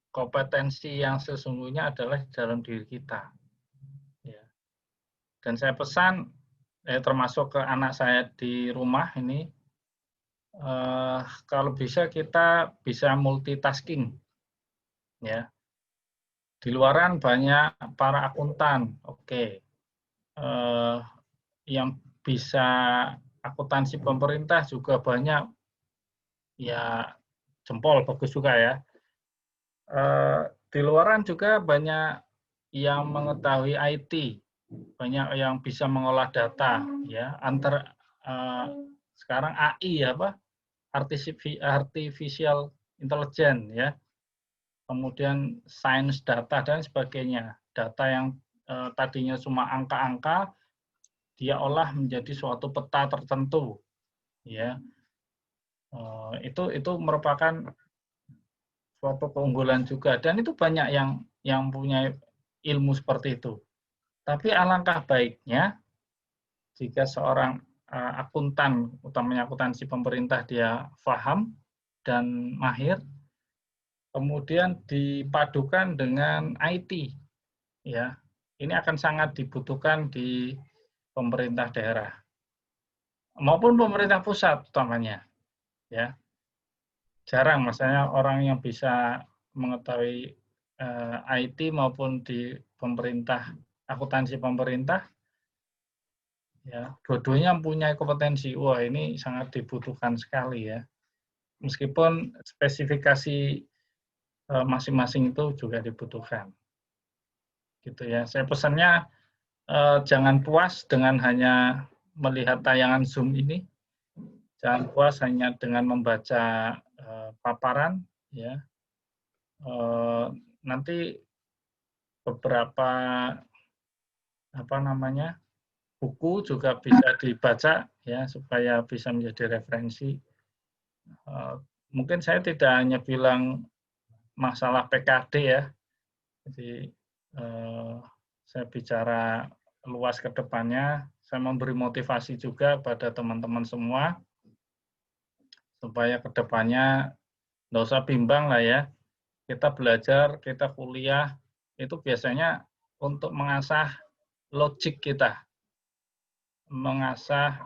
kompetensi yang sesungguhnya adalah di dalam diri kita. Ya. Dan saya pesan, termasuk ke anak saya di rumah ini, kalau bisa kita bisa multitasking. Ya. Di luaran banyak para akuntan, oke. Yang bisa akuntansi pemerintah juga banyak, ya jempol bagus juga ya. Di luaran juga banyak yang mengetahui IT, banyak yang bisa mengolah data ya, sekarang AI apa? Artificial intelligence ya. Kemudian sains data dan sebagainya. Data yang tadinya cuma angka-angka dia olah menjadi suatu peta tertentu ya. Itu merupakan suatu keunggulan juga, dan itu banyak yang punya ilmu seperti itu. Tapi alangkah baiknya jika seorang akuntan, utamanya akuntansi pemerintah, dia paham dan mahir, kemudian dipadukan dengan IT, ya, ini akan sangat dibutuhkan di pemerintah daerah maupun pemerintah pusat utamanya, ya. Jarang misalnya orang yang bisa mengetahui IT maupun di pemerintah, akuntansi pemerintah, ya, dua-duanya mempunyai kompetensi. Wah, ini sangat dibutuhkan sekali ya. Meskipun spesifikasi masing-masing itu juga dibutuhkan. Gitu ya. Saya pesannya jangan puas dengan hanya melihat tayangan Zoom ini. Jangan puas hanya dengan membaca paparan ya. Nanti beberapa buku juga bisa dibaca ya supaya bisa menjadi referensi. Mungkin saya tidak hanya bilang masalah PKD ya, jadi saya bicara luas ke depannya, saya memberi motivasi juga pada teman-teman semua supaya ke depannya nggak usah bimbang lah ya, kita belajar, kita kuliah, itu biasanya untuk mengasah logik kita, mengasah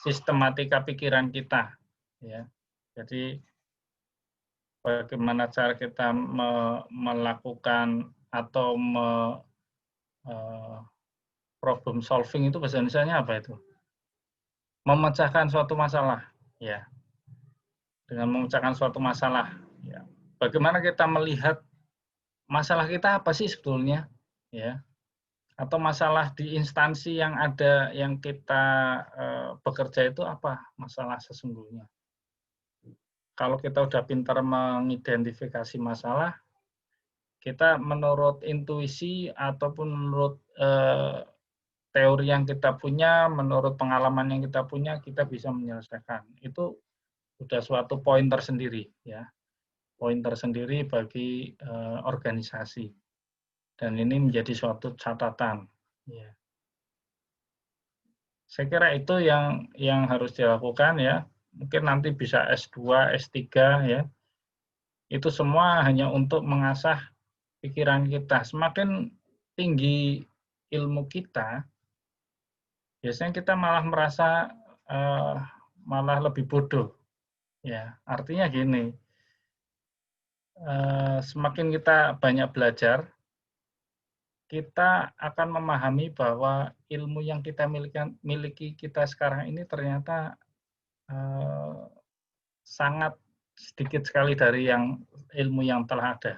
sistematika pikiran kita. Ya. Jadi bagaimana cara kita melakukan atau problem solving itu bahasa Indonesianya apa itu? Memecahkan suatu masalah, ya. Dengan memecahkan suatu masalah, ya. Bagaimana kita melihat masalah kita apa sih sebetulnya, ya? Atau masalah di instansi yang ada yang kita bekerja itu apa masalah sesungguhnya? Kalau kita udah pintar mengidentifikasi masalah, kita menurut intuisi ataupun menurut teori yang kita punya, menurut pengalaman yang kita punya, kita bisa menyelesaikan. Itu sudah suatu poin tersendiri, ya. Poin tersendiri bagi organisasi. Dan ini menjadi suatu catatan. Ya. Saya kira itu yang harus dilakukan, ya. Mungkin nanti bisa S2, S3, ya. Itu semua hanya untuk mengasah pikiran kita. Semakin tinggi ilmu kita, biasanya kita malah merasa malah lebih bodoh. Ya, artinya gini, semakin kita banyak belajar, kita akan memahami bahwa ilmu yang kita miliki kita sekarang ini ternyata sangat sedikit sekali dari ilmu yang telah ada.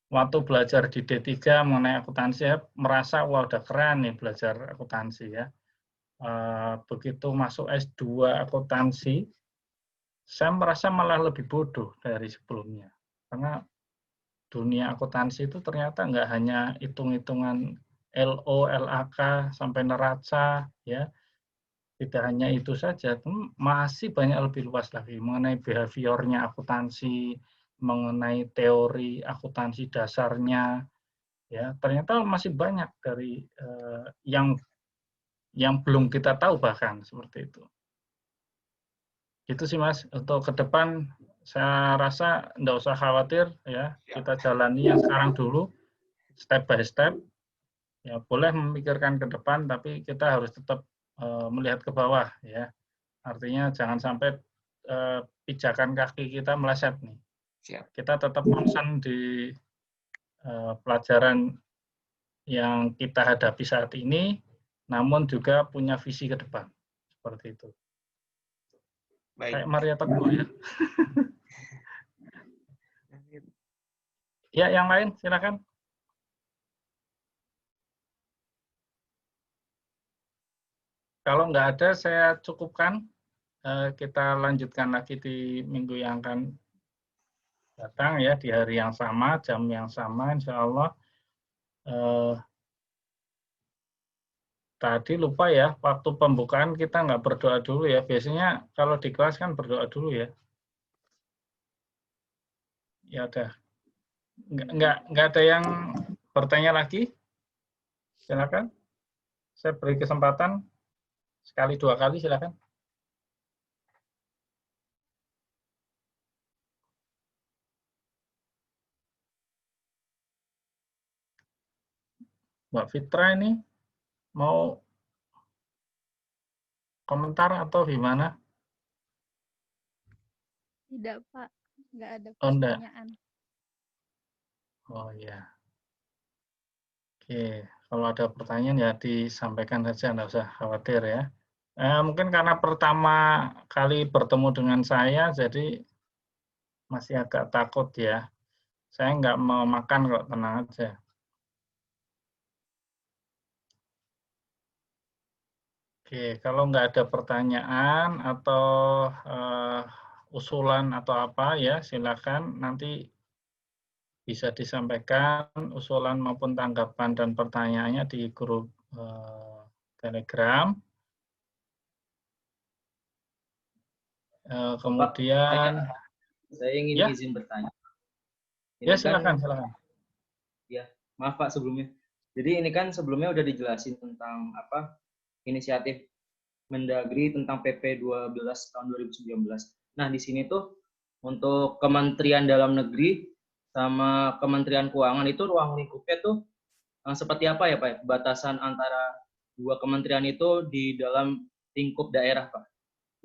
Waktu belajar di D3 mengenai akuntansi, saya merasa wah udah keren nih belajar akuntansi, ya. Begitu masuk S2 akuntansi, saya merasa malah lebih bodoh dari sebelumnya. Karena dunia akuntansi itu ternyata nggak hanya hitung-hitungan LO, LAK, sampai neraca, ya. Tidak hanya itu saja, masih banyak lebih luas lagi mengenai behaviornya akuntansi, mengenai teori akuntansi dasarnya, ya. Ternyata masih banyak dari yang belum kita tahu bahkan seperti itu. Itu sih Mas, untuk ke depan saya rasa enggak usah khawatir, ya. Kita jalani yang sekarang dulu, step by step. Ya, boleh memikirkan ke depan, tapi kita harus tetap melihat ke bawah, ya. Artinya jangan sampai pijakan kaki kita meleset nih. Kita tetap konsen di pelajaran yang kita hadapi saat ini, namun juga punya visi ke depan. Seperti itu. Baik. Kayak Maria Teguh, ya. Ya, yang lain silakan. Kalau nggak ada, saya cukupkan. Kita lanjutkan lagi di minggu yang akan datang, ya, di hari yang sama, jam yang sama, insya Allah. Tadi lupa ya, waktu pembukaan kita nggak berdoa dulu ya. Biasanya kalau di kelas kan berdoa dulu ya. Ya udah. Nggak ada yang bertanya lagi? Silakan. Saya beri kesempatan sekali dua kali, silakan. Mbak Fitra ini mau komentar atau gimana? Tidak, Pak. Nggak ada Oh, enggak. pertanyaan. Oh ya. Oke, kalau ada pertanyaan ya disampaikan saja, enggak usah khawatir ya. Mungkin karena pertama kali bertemu dengan saya, jadi masih agak takut ya. Saya nggak mau makan kok, tenang aja. Oke, kalau nggak ada pertanyaan atau usulan atau apa ya, silakan nanti bisa disampaikan usulan maupun tanggapan dan pertanyaannya di grup Telegram. Kemudian saya ingin ya. izin bertanya. Ya, silakan, silakan. Ya, maaf Pak sebelumnya. Jadi ini kan sebelumnya udah dijelasin tentang apa inisiatif Mendagri tentang PP 12 tahun 2019. Nah, di sini tuh Untuk Kementerian Dalam Negeri sama Kementerian Keuangan itu ruang lingkupnya tuh seperti apa ya Pak? Batasan antara dua kementerian itu di dalam lingkup daerah Pak.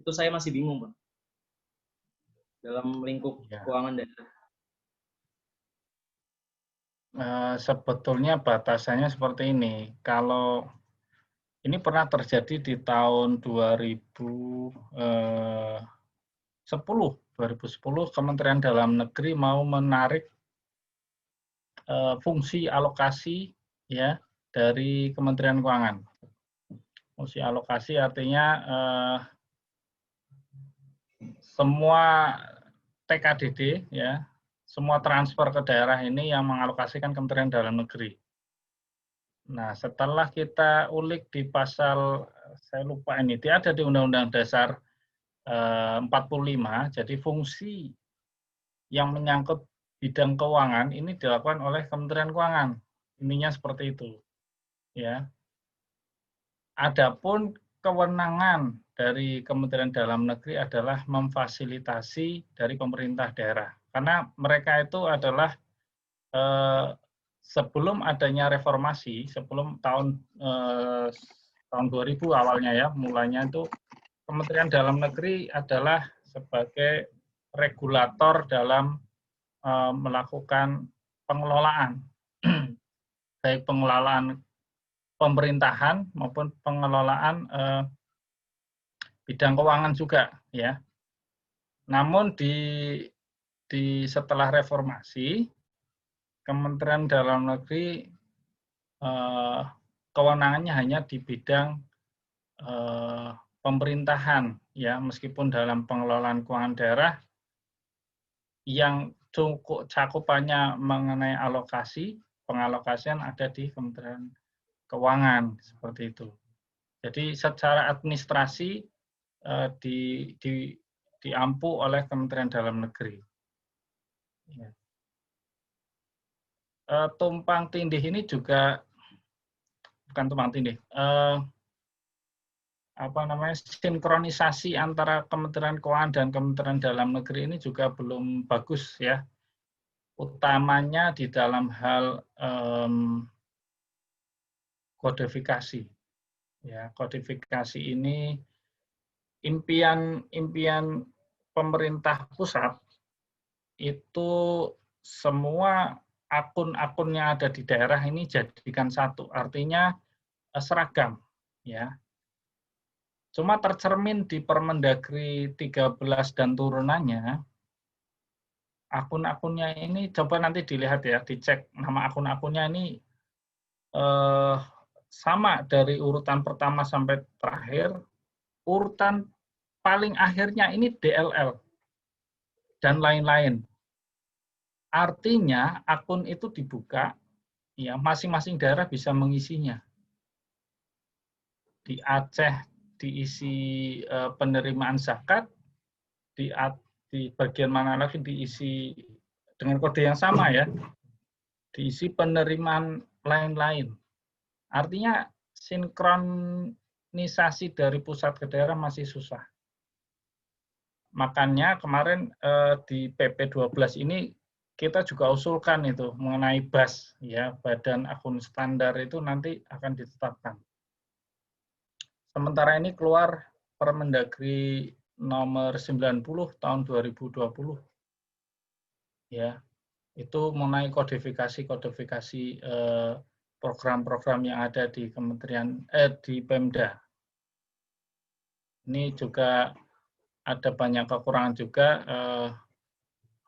Itu saya masih bingung Pak. Dalam lingkup keuangan daerah. Sebetulnya batasannya seperti ini. Kalau ini pernah terjadi di tahun 2010 Kementerian Dalam Negeri mau menarik fungsi alokasi ya dari Kementerian Keuangan. Fungsi alokasi artinya semua TKDD ya, semua transfer ke daerah ini yang mengalokasikan Kementerian Dalam Negeri. Nah, setelah kita ulik di pasal, saya lupa ini, dia ada di Undang-Undang Dasar 45, jadi fungsi yang menyangkut bidang keuangan ini dilakukan oleh Kementerian Keuangan. Ininya seperti itu. Ya. Adapun kewenangan dari Kementerian Dalam Negeri adalah memfasilitasi dari pemerintah daerah. Karena mereka itu adalah sebelum adanya reformasi, sebelum tahun 2000 awalnya ya, mulanya itu Kementerian Dalam Negeri adalah sebagai regulator dalam melakukan pengelolaan, baik pengelolaan pemerintahan maupun pengelolaan bidang keuangan juga ya. Namun di setelah reformasi Kementerian Dalam Negeri kewenangannya hanya di bidang pemerintahan ya, meskipun dalam pengelolaan keuangan daerah yang cukup cakupannya mengenai alokasi, pengalokasian ada di Kementerian Keuangan seperti itu. Jadi secara administrasi diampu oleh Kementerian Dalam Negeri. Ya. Tumpang tindih ini juga bukan tumpang tindih, sinkronisasi antara Kementerian Keuangan dan Kementerian Dalam Negeri ini juga belum bagus ya. Utamanya di dalam hal kodifikasi. Ya, kodifikasi ini impian pemerintah pusat itu semua akun-akun yang ada di daerah ini jadikan satu, artinya seragam ya. Cuma tercermin di Permendagri 13 dan turunannya, akun-akunnya ini coba nanti dilihat ya, dicek nama akun-akunnya ini sama dari urutan pertama sampai terakhir, urutan paling akhirnya ini DLL dan lain-lain. Artinya akun itu dibuka, ya masing-masing daerah bisa mengisinya. Di Aceh diisi penerimaan zakat, di bagian mana lagi diisi dengan kode yang sama ya, diisi penerimaan lain-lain. Artinya sinkronisasi dari pusat ke daerah masih susah. Makanya kemarin di PP 12 ini kita juga usulkan itu mengenai BAS ya, badan akun standar itu nanti akan ditetapkan. Sementara ini keluar Permendagri nomor 90 tahun 2020. Ya. Itu mengenai kodifikasi program-program yang ada di Kementerian di Pemda. Ini juga ada banyak kekurangan juga.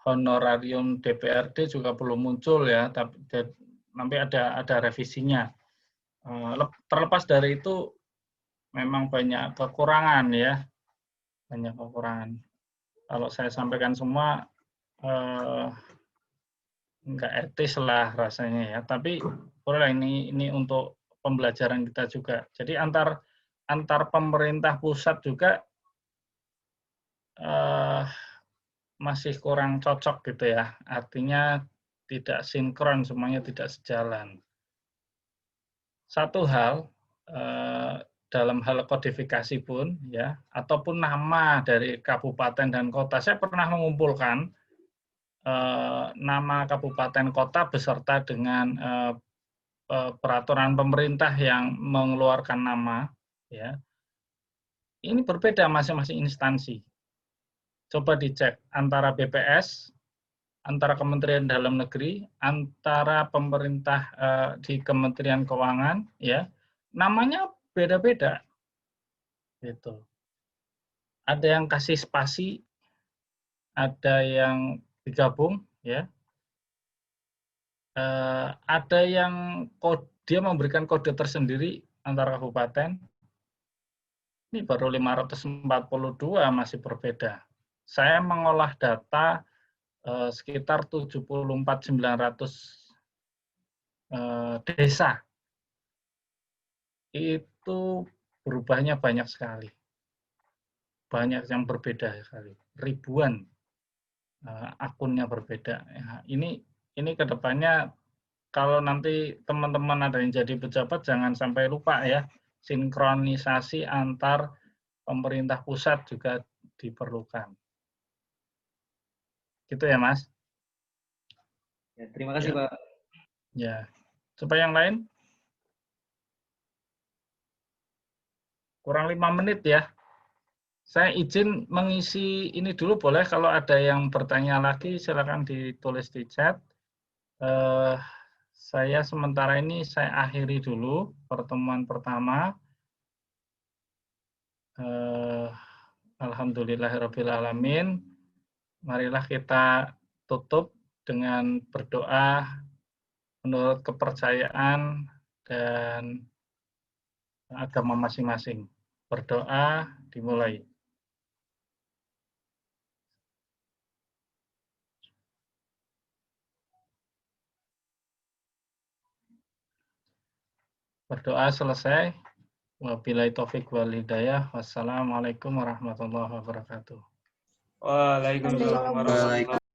Honorarium DPRD juga belum muncul ya, tapi nanti ada revisinya. Terlepas dari itu, memang banyak kekurangan ya, banyak kekurangan. Kalau saya sampaikan semua nggak etis lah rasanya ya, tapi boleh ini untuk pembelajaran kita juga. Jadi antar pemerintah pusat juga masih kurang cocok gitu ya, artinya tidak sinkron, semuanya tidak sejalan. Satu hal, dalam hal kodifikasi pun ya, ataupun nama dari kabupaten dan kota. Saya pernah mengumpulkan nama kabupaten kota beserta dengan peraturan pemerintah yang mengeluarkan nama ya. Ini berbeda masing-masing instansi. Coba dicek antara BPS, antara Kementerian Dalam Negeri, antara pemerintah di Kementerian Keuangan ya. Namanya beda-beda. Gitu. Ada yang kasih spasi, ada yang digabung ya. Ada yang dia memberikan kode tersendiri antara kabupaten. Ini baru 542 masih berbeda. Saya mengolah data sekitar 74.900 desa. Itu berubahnya banyak sekali. Banyak yang berbeda sekali. Ribuan akunnya berbeda. Ya, ini kedepannya kalau nanti teman-teman ada yang jadi pejabat jangan sampai lupa ya, sinkronisasi antar pemerintah pusat juga diperlukan. Gitu ya, Mas? Ya, terima kasih, Ya. Pak. Ya. Coba yang lain? Kurang 5 menit ya. Saya izin mengisi ini dulu boleh, kalau ada yang bertanya lagi silakan ditulis di chat. Saya sementara ini saya akhiri dulu pertemuan pertama. Alhamdulillahirabbil alamin. Marilah kita tutup dengan berdoa menurut kepercayaan dan agama masing-masing. Berdoa dimulai. Berdoa selesai. Wabillahi taufik wal hidayah. Wassalamualaikum warahmatullahi wabarakatuh. Waalaikumsalam warahmatullahi wabarakatuh.